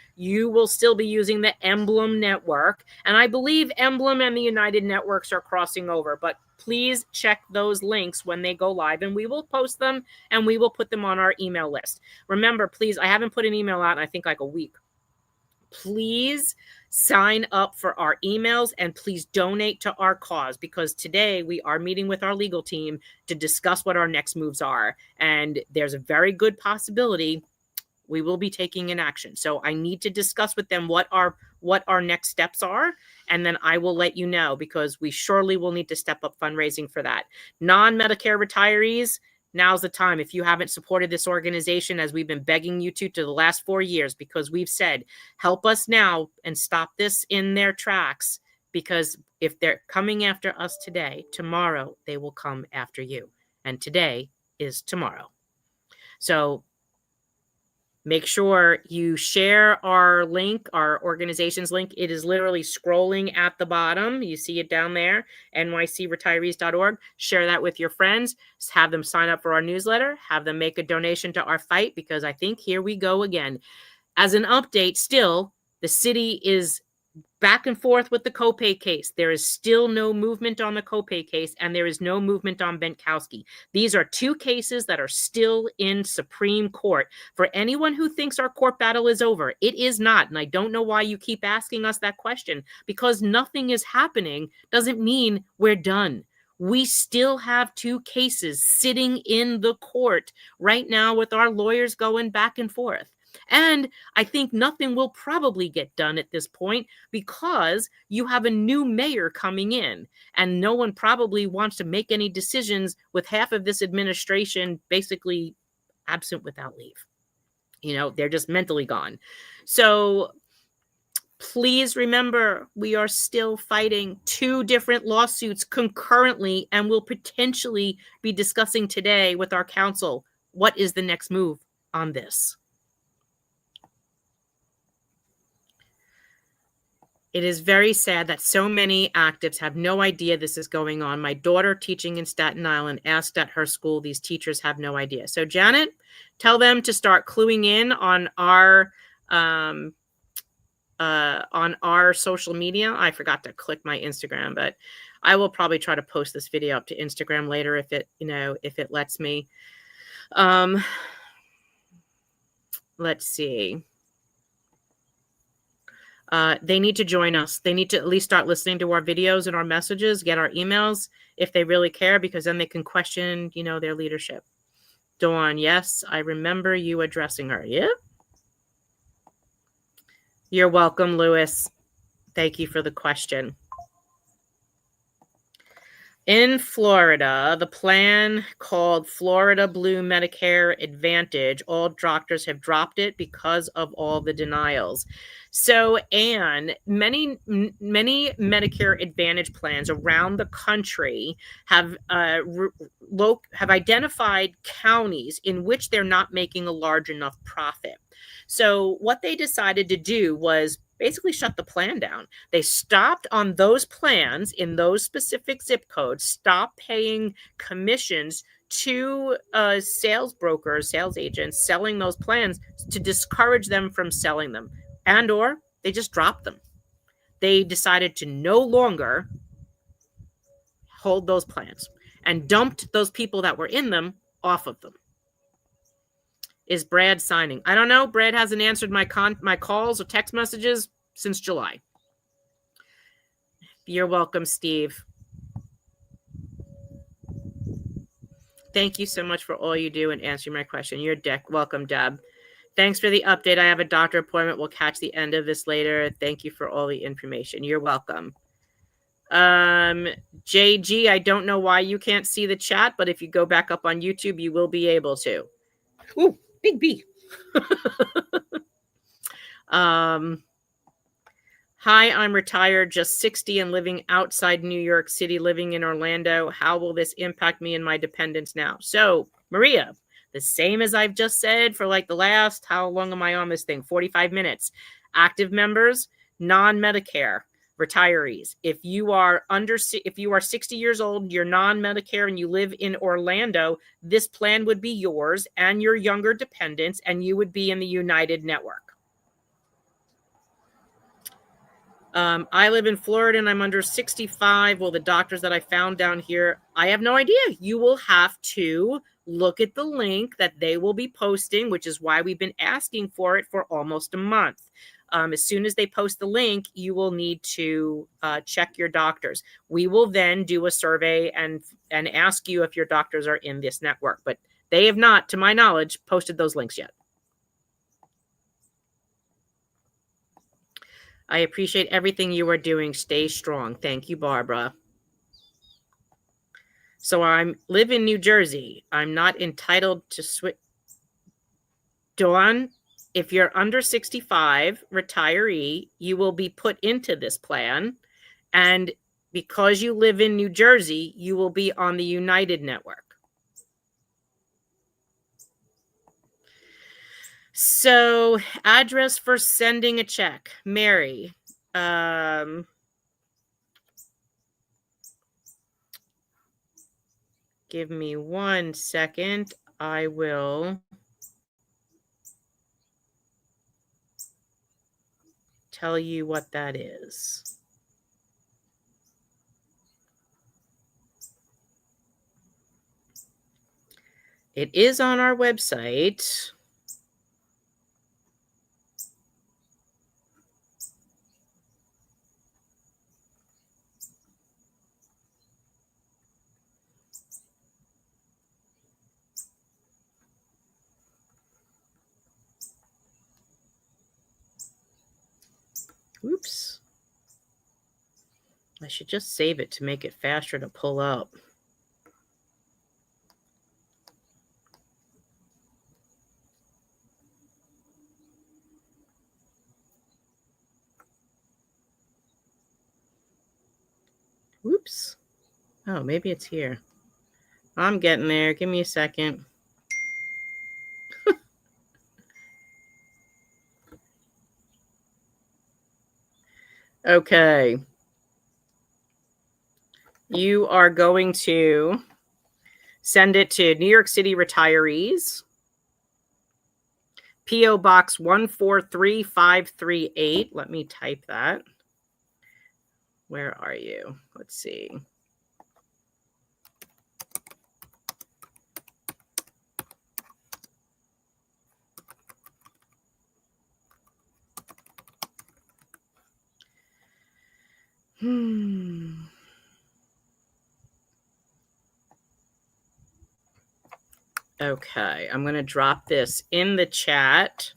will still be using the Emblem network. And I believe Emblem and the United networks are crossing over. But please check those links when they go live, and we will post them, and we will put them on our email list. Remember, please, I haven't put an email out in I think like a week. Please sign up for our emails, and please donate to our cause, because today we are meeting with our legal team to discuss what our next moves are. And there's a very good possibility we will be taking an action. So I need to discuss with them what our next steps are. And then I will let you know, because we surely will need to step up fundraising for that. Non-Medicare retirees, now's the time. If you haven't supported this organization, as we've been begging you to the last 4 years, because we've said, help us now and stop this in their tracks, because if they're coming after us today, tomorrow they will come after you. And today is tomorrow. So make sure you share our link, our organization's link. It is literally scrolling at the bottom. You see it down there, nycretirees.org. Share that with your friends. Have them sign up for our newsletter. Have them make a donation to our fight, because I think here we go again. As an update, still, the city is back and forth with the copay case. There is still no movement on the copay case, and there is no movement on Benkowski. These are two cases that are still in Supreme Court. For anyone who thinks our court battle is over, it is not. And I don't know why you keep asking us that question, because nothing is happening doesn't mean we're done. We still have two cases sitting in the court right now with our lawyers going back and forth. And I think nothing will probably get done at this point, because you have a new mayor coming in, and no one probably wants to make any decisions with half of this administration basically absent without leave. They're just mentally gone. So please remember, we are still fighting two different lawsuits concurrently, and will potentially be discussing today with our counsel what is the next move on this. It is very sad that so many actives have no idea this is going on. My daughter, teaching in Staten Island, asked at her school, these teachers have no idea. So Janet, tell them to start cluing in on our social media. I forgot to click my Instagram, but I will probably try to post this video up to Instagram later if it lets me. Let's see. They need to join us. They need to at least start listening to our videos and our messages, get our emails if they really care, because then they can question, their leadership. Dawn, yes, I remember you addressing her. Yep. You're welcome, Louis. Thank you for the question. In Florida, the plan called Florida Blue Medicare Advantage, all doctors have dropped it because of all the denials. So, Anne, many Medicare Advantage plans around the country have identified counties in which they're not making a large enough profit. So what they decided to do was basically shut the plan down. They stopped on those plans in those specific zip codes, stopped paying commissions to sales brokers, sales agents selling those plans to discourage them from selling them, and or they just dropped them. They decided to no longer hold those plans and dumped those people that were in them off of them. Is Brad signing? I don't know. Brad hasn't answered my calls or text messages since July. You're welcome, Steve. Thank you so much for all you do and answering my question. You're welcome, Deb. Thanks for the update. I have a doctor appointment. We'll catch the end of this later. Thank you for all the information. You're welcome. JG, I don't know why you can't see the chat, but if you go back up on YouTube, you will be able to. Ooh, big B. Hi, I'm retired, just 60 and living outside New York City, living in Orlando. How will this impact me and my dependents now? So, Maria, the same as I've just said for like the last, how long am I on this thing? 45 minutes. Active members, non-Medicare, retirees. If you are 60 years old, you're non-Medicare and you live in Orlando, this plan would be yours and your younger dependents, and you would be in the United Network. I live in Florida and I'm under 65. Well, the doctors that I found down here, I have no idea. You will have to look at the link that they will be posting, which is why we've been asking for it for almost a month. As soon as they post the link, you will need to check your doctors. We will then do a survey and ask you if your doctors are in this network, but they have not, to my knowledge, posted those links yet. I appreciate everything you are doing. Stay strong. Thank you, Barbara. So I live in New Jersey. I'm not entitled to switch. Dawn, if you're under 65, retiree, you will be put into this plan. And because you live in New Jersey, you will be on the United Network. So, address for sending a check, Mary. Give me 1 second. I will tell you what that is. It is on our website. Oops. I should just save it to make it faster to pull up. Oops. Oh, maybe it's here. I'm getting there. Give me a second. Okay. You are going to send it to New York City retirees, P.O. Box 143538. Let me type that. Where are you? Let's see. Okay, I'm going to drop this in the chat.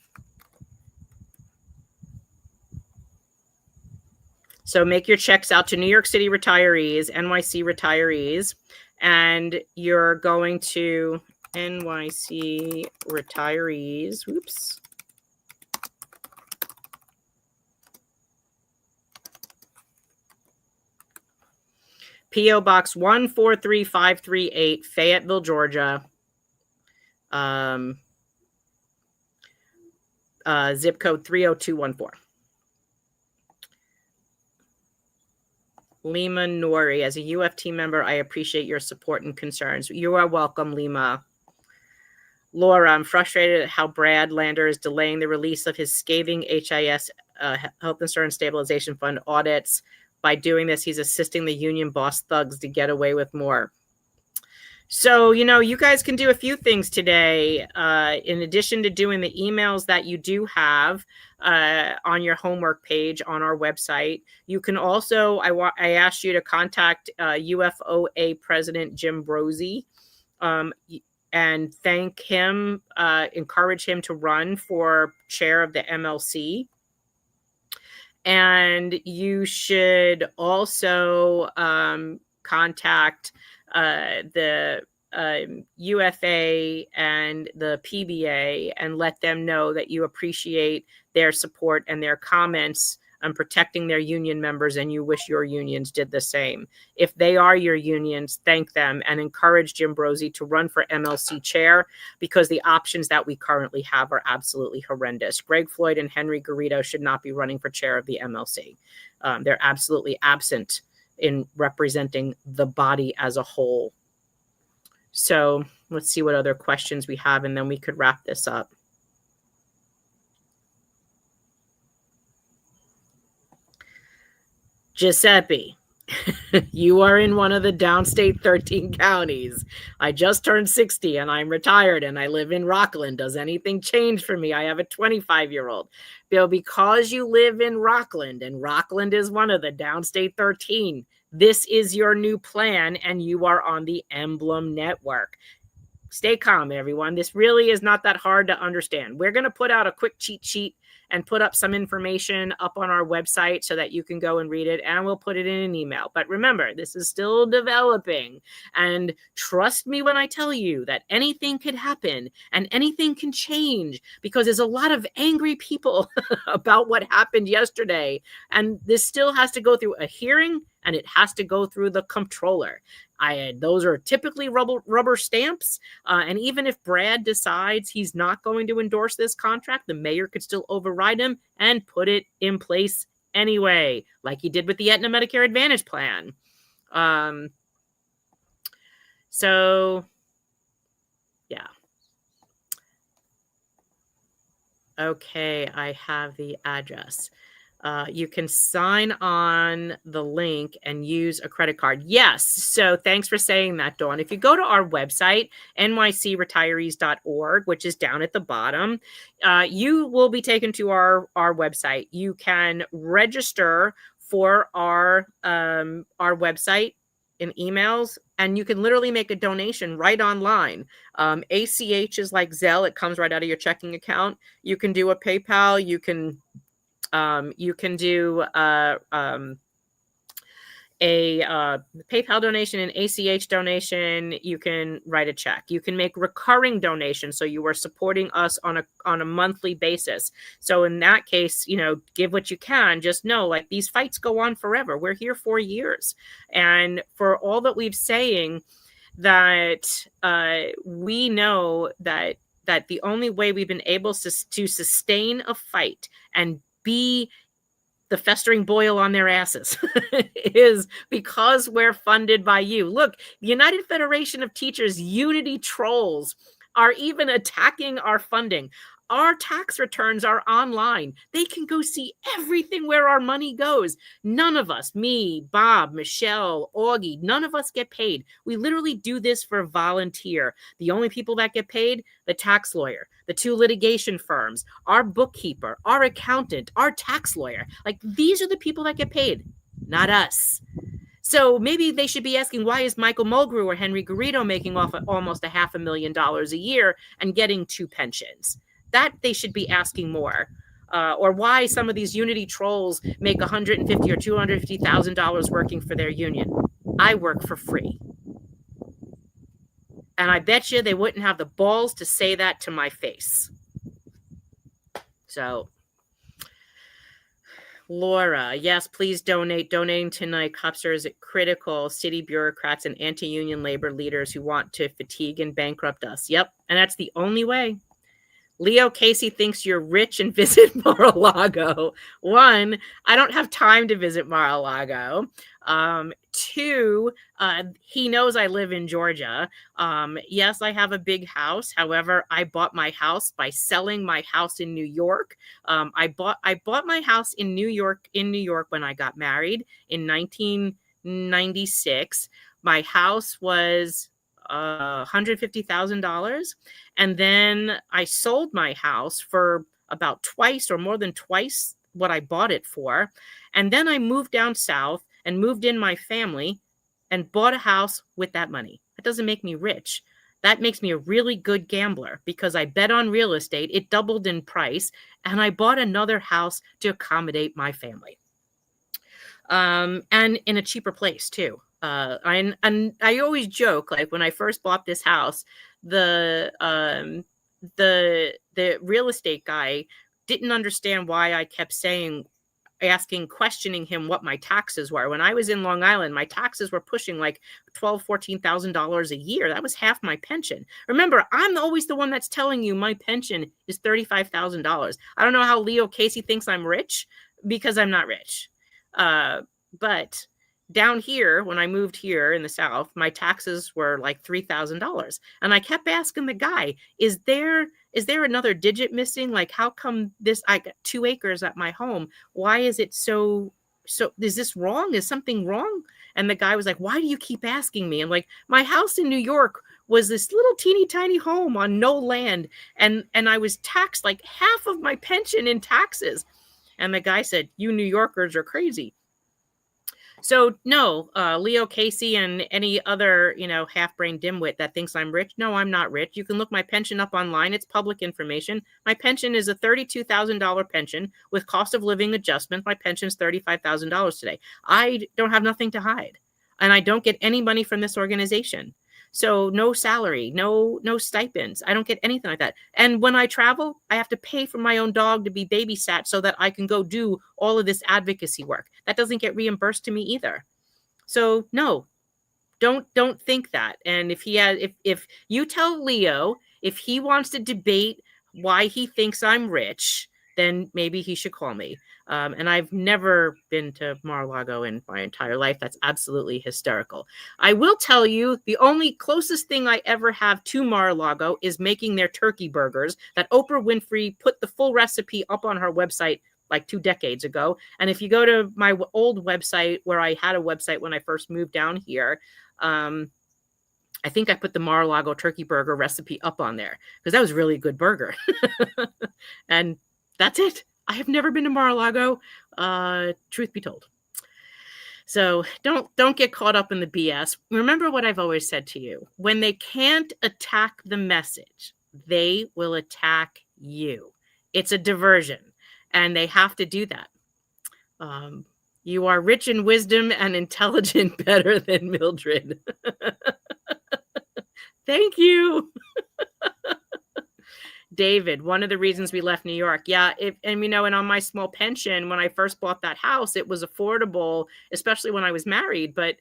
So make your checks out to New York City retirees, NYC retirees, and you're going to NYC retirees. Whoops. P.O. Box 143538, Fayetteville, Georgia. Zip code 30214. Lima Nori, as a UFT member, I appreciate your support and concerns. You are welcome, Lima. Laura, I'm frustrated at how Brad Lander is delaying the release of his scathing HIS Health Insurance Stabilization Fund audits. By doing this, he's assisting the union boss thugs to get away with more. So, you guys can do a few things today. In addition to doing the emails that you do have on your homework page on our website, you can also, I asked you to contact UFOA President Jim Brozzi and thank him, encourage him to run for chair of the MLC. And you should also contact the UFA and the PBA and let them know that you appreciate their support and their comments on protecting their union members, and you wish your unions did the same. If they are your unions, thank them and encourage Jim Brozzi to run for MLC chair, because the options that we currently have are absolutely horrendous. Greg Floyd and Henry Garrido should not be running for chair of the MLC. They're absolutely absent in representing the body as a whole. So let's see what other questions we have, and then we could wrap this up. Giuseppe, you are in one of the downstate 13 counties. I just turned 60 and I'm retired and I live in Rockland. Does anything change for me? I have a 25-year-old. Bill, because you live in Rockland and Rockland is one of the downstate 13, this is your new plan and you are on the Emblem Network. Stay calm, everyone. This really is not that hard to understand. We're going to put out a quick cheat sheet and put up some information up on our website so that you can go and read it, and we'll put it in an email. But remember, this is still developing, and trust me when I tell you that anything could happen and anything can change, because there's a lot of angry people about what happened yesterday, and this still has to go through a hearing and it has to go through the comptroller. Those are typically rubber stamps. And even if Brad decides he's not going to endorse this contract, the mayor could still override him and put it in place anyway, like he did with the Aetna Medicare Advantage plan. So, yeah. Okay, I have the address. You can sign on the link and use a credit card. Yes. So thanks for saying that, Dawn. If you go to our website, nycretirees.org, which is down at the bottom, you will be taken to our website. You can register for our website in emails, and you can literally make a donation right online. ACH is like Zelle. It comes right out of your checking account. You can do a PayPal. You can do a PayPal donation, an ACH donation. You can write a check. You can make recurring donations, so you are supporting us on a monthly basis. So in that case, give what you can. Just know, like, these fights go on forever. We're here 4 years, and for all that we've saying, that we know that the only way we've been able to sustain a fight and be the festering boil on their asses is because we're funded by you. Look, the United Federation of Teachers Unity trolls are even attacking our funding. Our tax returns are online. They can go see everything where our money goes. None of us, me, Bob, Michelle, Augie, none of us get paid. We literally do this for volunteer. The only people that get paid, the tax lawyer, the 2 litigation firms, our bookkeeper, our accountant, our tax lawyer. Like, these are the people that get paid, not us. So maybe they should be asking, why is Michael Mulgrew or Henry Garrido making off almost $500,000 a year and getting 2 pensions? That they should be asking more. Or why some of these Unity trolls make $150,000 or $250,000 working for their union. I work for free. And I bet you they wouldn't have the balls to say that to my face. So, Laura, yes, please donate. Donating tonight, Copster is critical. City bureaucrats and anti-union labor leaders who want to fatigue and bankrupt us. Yep, and that's the only way. Leo Casey thinks you're rich and visit Mar-a-Lago. 1, I don't have time to visit Mar-a-Lago. 2, he knows I live in Georgia. Yes, I have a big house. However, I bought my house by selling my house in New York. I bought my house in New York when I got married in 1996. My house was $150,000. And then I sold my house for about twice or more than twice what I bought it for. And then I moved down south and moved in my family and bought a house with that money. That doesn't make me rich. That makes me a really good gambler because I bet on real estate. It doubled in price. And I bought another house to accommodate my family. And in a cheaper place too. And I always joke, like when I first bought this house, the real estate guy didn't understand why I kept questioning him what my taxes were. When I was in Long Island, my taxes were pushing like $12,000-$14,000 a year. That was half my pension. Remember, I'm always the one that's telling you my pension is $35,000. I don't know how Leo Casey thinks I'm rich because I'm not rich. But down here, when I moved here in the South, my taxes were like $3,000. And I kept asking the guy, is there another digit missing? Like, how come I got 2 acres at my home? Why is it so, is this wrong? Is something wrong? And the guy was like, why do you keep asking me? I'm like, my house in New York was this little teeny tiny home on no land. And I was taxed like half of my pension in taxes. And the guy said, you New Yorkers are crazy. So no, Leo Casey and any other, half-brain dimwit that thinks I'm rich. No, I'm not rich. You can look my pension up online. It's public information. My pension is a $32,000 pension with cost of living adjustment. My pension is $35,000 today. I don't have nothing to hide. And I don't get any money from this organization. So no salary, no stipends. I don't get anything like that. And when I travel, I have to pay for my own dog to be babysat so that I can go do all of this advocacy work. That doesn't get reimbursed to me either. So no, don't think that. And if you tell Leo, if he wants to debate why he thinks I'm rich, then maybe he should call me. And I've never been to Mar-a-Lago in my entire life. That's absolutely hysterical. I will tell you, the only closest thing I ever have to Mar-a-Lago is making their turkey burgers that Oprah Winfrey put the full recipe up on her website like 2 decades ago. And if you go to my old website, where I had a website when I first moved down here, I think I put the Mar-a-Lago turkey burger recipe up on there because that was really a good burger. And that's it. I have never been to Mar-a-Lago, truth be told. So don't get caught up in the BS. Remember what I've always said to you. When they can't attack the message, they will attack you. It's a diversion, and they have to do that. You are rich in wisdom and intelligent, better than Mildred. Thank you. David, one of the reasons we left New York. Yeah. And on my small pension, when I first bought that house, it was affordable, especially when I was married. But,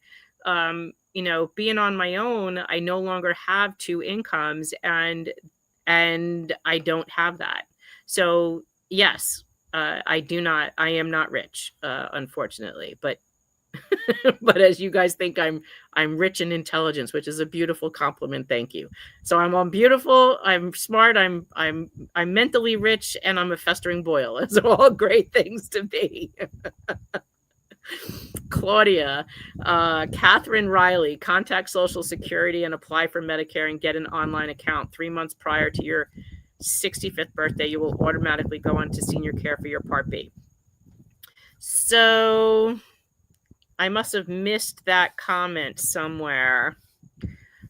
being on my own, I no longer have 2 incomes and I don't have that. So yes, I am not rich, unfortunately, but but as you guys think I'm rich in intelligence, which is a beautiful compliment. Thank you. So I'm beautiful, I'm smart, I'm mentally rich, and I'm a festering boil. Those are all great things to be. Claudia, Catherine Riley, contact Social Security and apply for Medicare and get an online account 3 months prior to your 65th birthday. You will automatically go on to senior care for your Part B. So I must have missed that comment somewhere.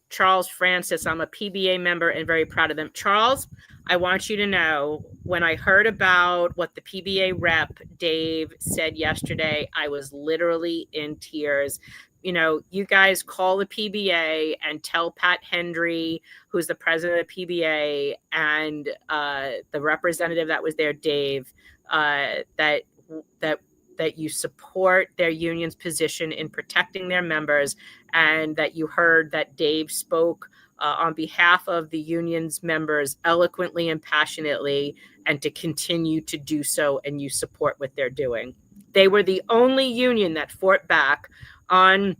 Charles Francis, I'm a PBA member and very proud of them. Charles, I want you to know, when I heard about what the PBA rep Dave said yesterday, I was literally in tears. You guys call the PBA and tell Pat Hendry, who's the president of the PBA, and the representative that was there, Dave, that you support their union's position in protecting their members, and that you heard that Dave spoke on behalf of the union's members eloquently and passionately, and to continue to do so, and you support what they're doing. They were the only union that fought back on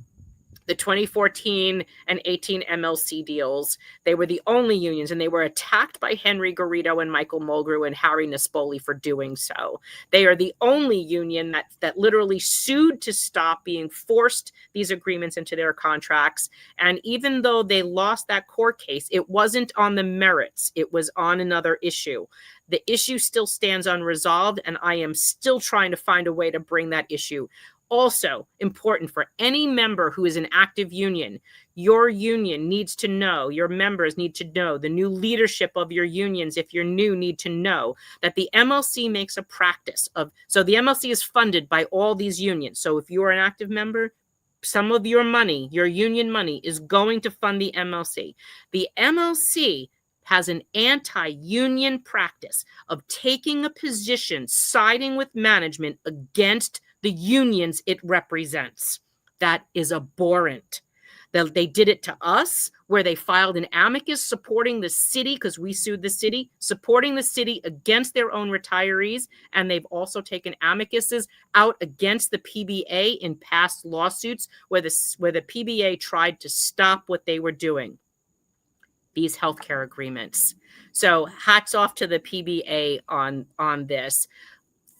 the 2014 and 18 MLC deals. They were the only unions, and they were attacked by Henry Garrido and Michael Mulgrew and Harry Nespoli for doing so. They are the only union that literally sued to stop being forced these agreements into their contracts. And even though they lost that court case, it wasn't on the merits. It was on another issue. The issue still stands unresolved, and I am still trying to find a way to bring that issue. Also important for any member who is an active union, your union needs to know, your members need to know, the new leadership of your unions, if you're new, need to know that the MLC makes a practice of, so the MLC is funded by all these unions. So if you're an active member, some of your money, your union money, is going to fund the MLC. The MLC has an anti-union practice of taking a position, siding with management against the unions it represents. That is abhorrent. They did it to us, where they filed an amicus supporting the city, because we sued the city, supporting the city against their own retirees. And they've also taken amicuses out against the PBA in past lawsuits where the PBA tried to stop what they were doing, these healthcare agreements. So hats off to the PBA on this.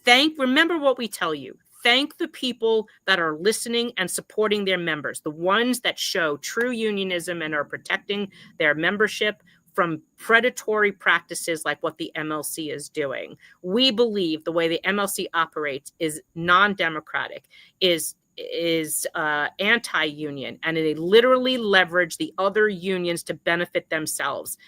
Remember what we tell you. Thank the people that are listening and supporting their members, the ones that show true unionism and are protecting their membership from predatory practices like what the MLC is doing. We believe the way the MLC operates is non-democratic, is anti-union, and they literally leverage the other unions to benefit themselves.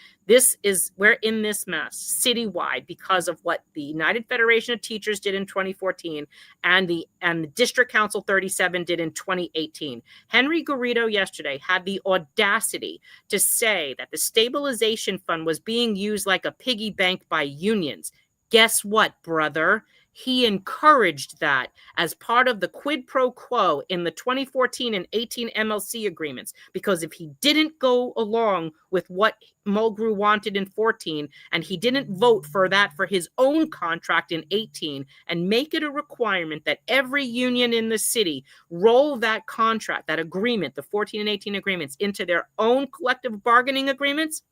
We're in this mess citywide because of what the United Federation of Teachers did in 2014 and the District Council 37 did in 2018. Henry Garrido yesterday had the audacity to say that the stabilization fund was being used like a piggy bank by unions. Guess what, brother? He encouraged that as part of the quid pro quo in the 2014 and 18 MLC agreements, because if he didn't go along with what Mulgrew wanted in 14, and he didn't vote for that for his own contract in 18, and make it a requirement that every union in the city roll that contract, that agreement, the 14 and 18 agreements, into their own collective bargaining agreements,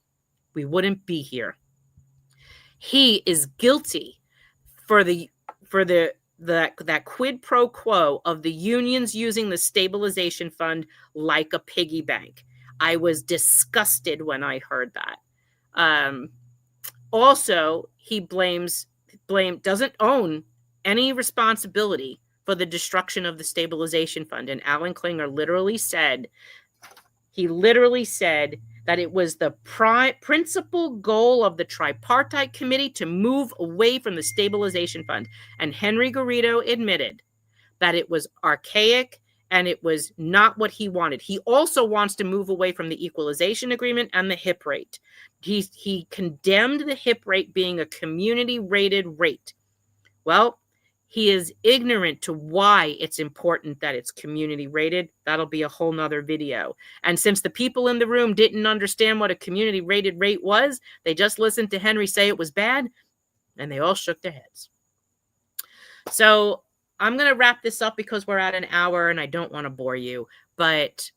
we wouldn't be here. He is guilty for that quid pro quo of the unions using the stabilization fund like a piggy bank. I was disgusted when I heard that. Also, he doesn't own any responsibility for the destruction of the stabilization fund. And Alan Klinger literally said that it was the principal goal of the tripartite committee to move away from the stabilization fund. And Henry Garrido admitted that it was archaic and it was not what he wanted. He also wants to move away from the equalization agreement and the HIP rate. He condemned the HIP rate being a community-rated rate. Well, he is ignorant to why it's important that it's community rated. That'll be a whole nother video. And since the people in the room didn't understand what a community rated rate was, they just listened to Henry say it was bad, and they all shook their heads. So I'm going to wrap this up because we're at an hour and I don't want to bore you, but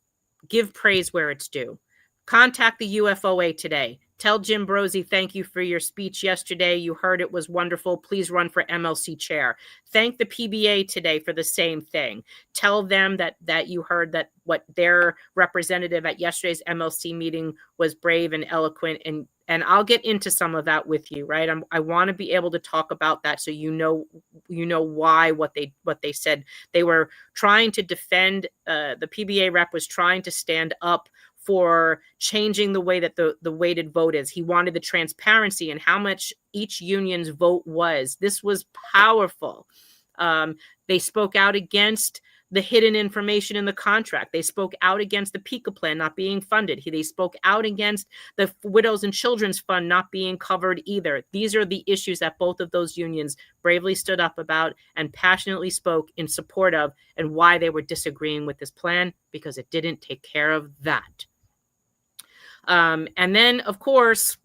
give praise where it's due. Contact the UFOA today. Tell Jim Brosey, thank you for your speech yesterday. You heard it was wonderful. Please run for MLC chair. Thank the PBA today for the same thing. Tell them that you heard that what their representative at yesterday's MLC meeting was brave and eloquent, and I'll get into some of that with you, right? I want to be able to talk about that so you know why what they said. They were trying to defend, the PBA rep was trying to stand up for changing the way that the weighted vote is. He wanted the transparency and how much each union's vote was. This was powerful. They spoke out against the hidden information in the contract. They spoke out against the PICA plan not being funded. They spoke out against the Widows and Children's Fund not being covered either. These are the issues that both of those unions bravely stood up about and passionately spoke in support of, and why they were disagreeing with this plan, because it didn't take care of that. And then, of course,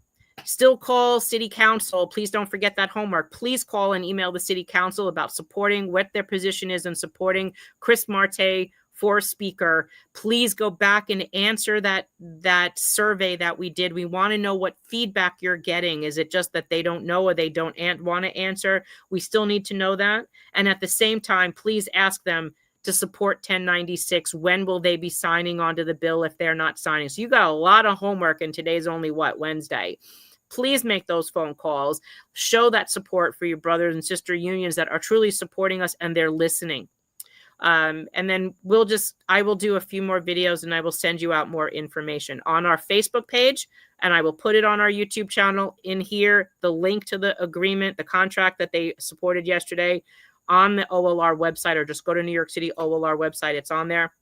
still call city council. Please don't forget that homework. Please call and email the city council about supporting what their position is and supporting Chris Marte for speaker. Please go back and answer that survey that we did. We want to know what feedback you're getting. Is it just that they don't know or they don't want to answer? We still need to know that. And at the same time, please ask them to support 1096. When will they be signing onto the bill if they're not signing? So you got a lot of homework, and today's only Wednesday. Please make those phone calls. Show that support for your brothers and sister unions that are truly supporting us and they're listening. And then I will do a few more videos and I will send you out more information on our Facebook page, and I will put it on our YouTube channel in here, the link to the agreement, the contract that they supported yesterday on the OLR website, or just go to New York City OLR website. It's on there.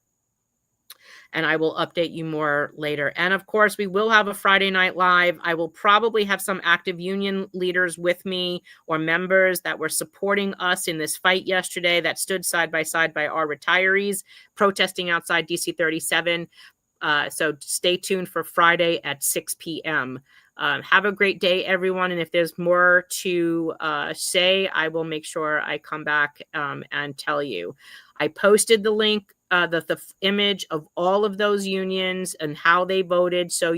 And I will update you more later. And of course, we will have a Friday Night Live. I will probably have some active union leaders with me or members that were supporting us in this fight yesterday, that stood side by our retirees protesting outside DC 37. So stay tuned for Friday at 6 p.m. Have a great day, everyone. And if there's more to say, I will make sure I come back and tell you. I posted the link, the image of all of those unions and how they voted. So,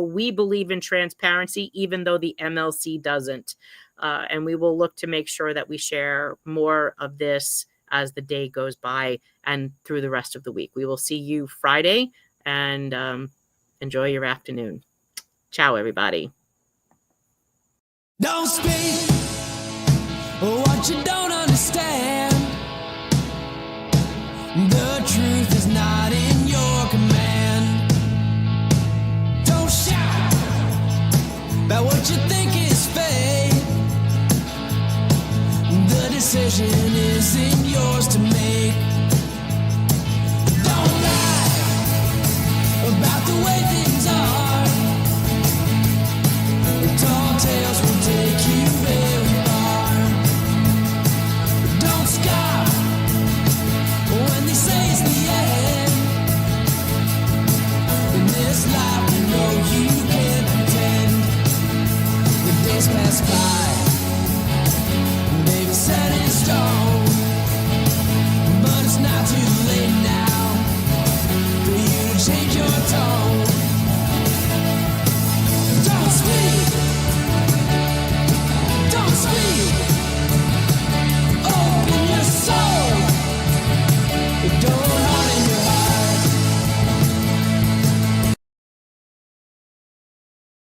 we believe in transparency, even though the MLC doesn't. And we will look to make sure that we share more of this as the day goes by and through the rest of the week. We will see you Friday, and enjoy your afternoon. Ciao, everybody. Don't speak what you don't understand. The truth is not in your command. Don't shout about what you think is fake. The decision isn't yours to make. Don't lie about the way things are. Tall tales will take you very far. Don't scoff when they say it's the end. In this life, you know you can't pretend. The days pass by.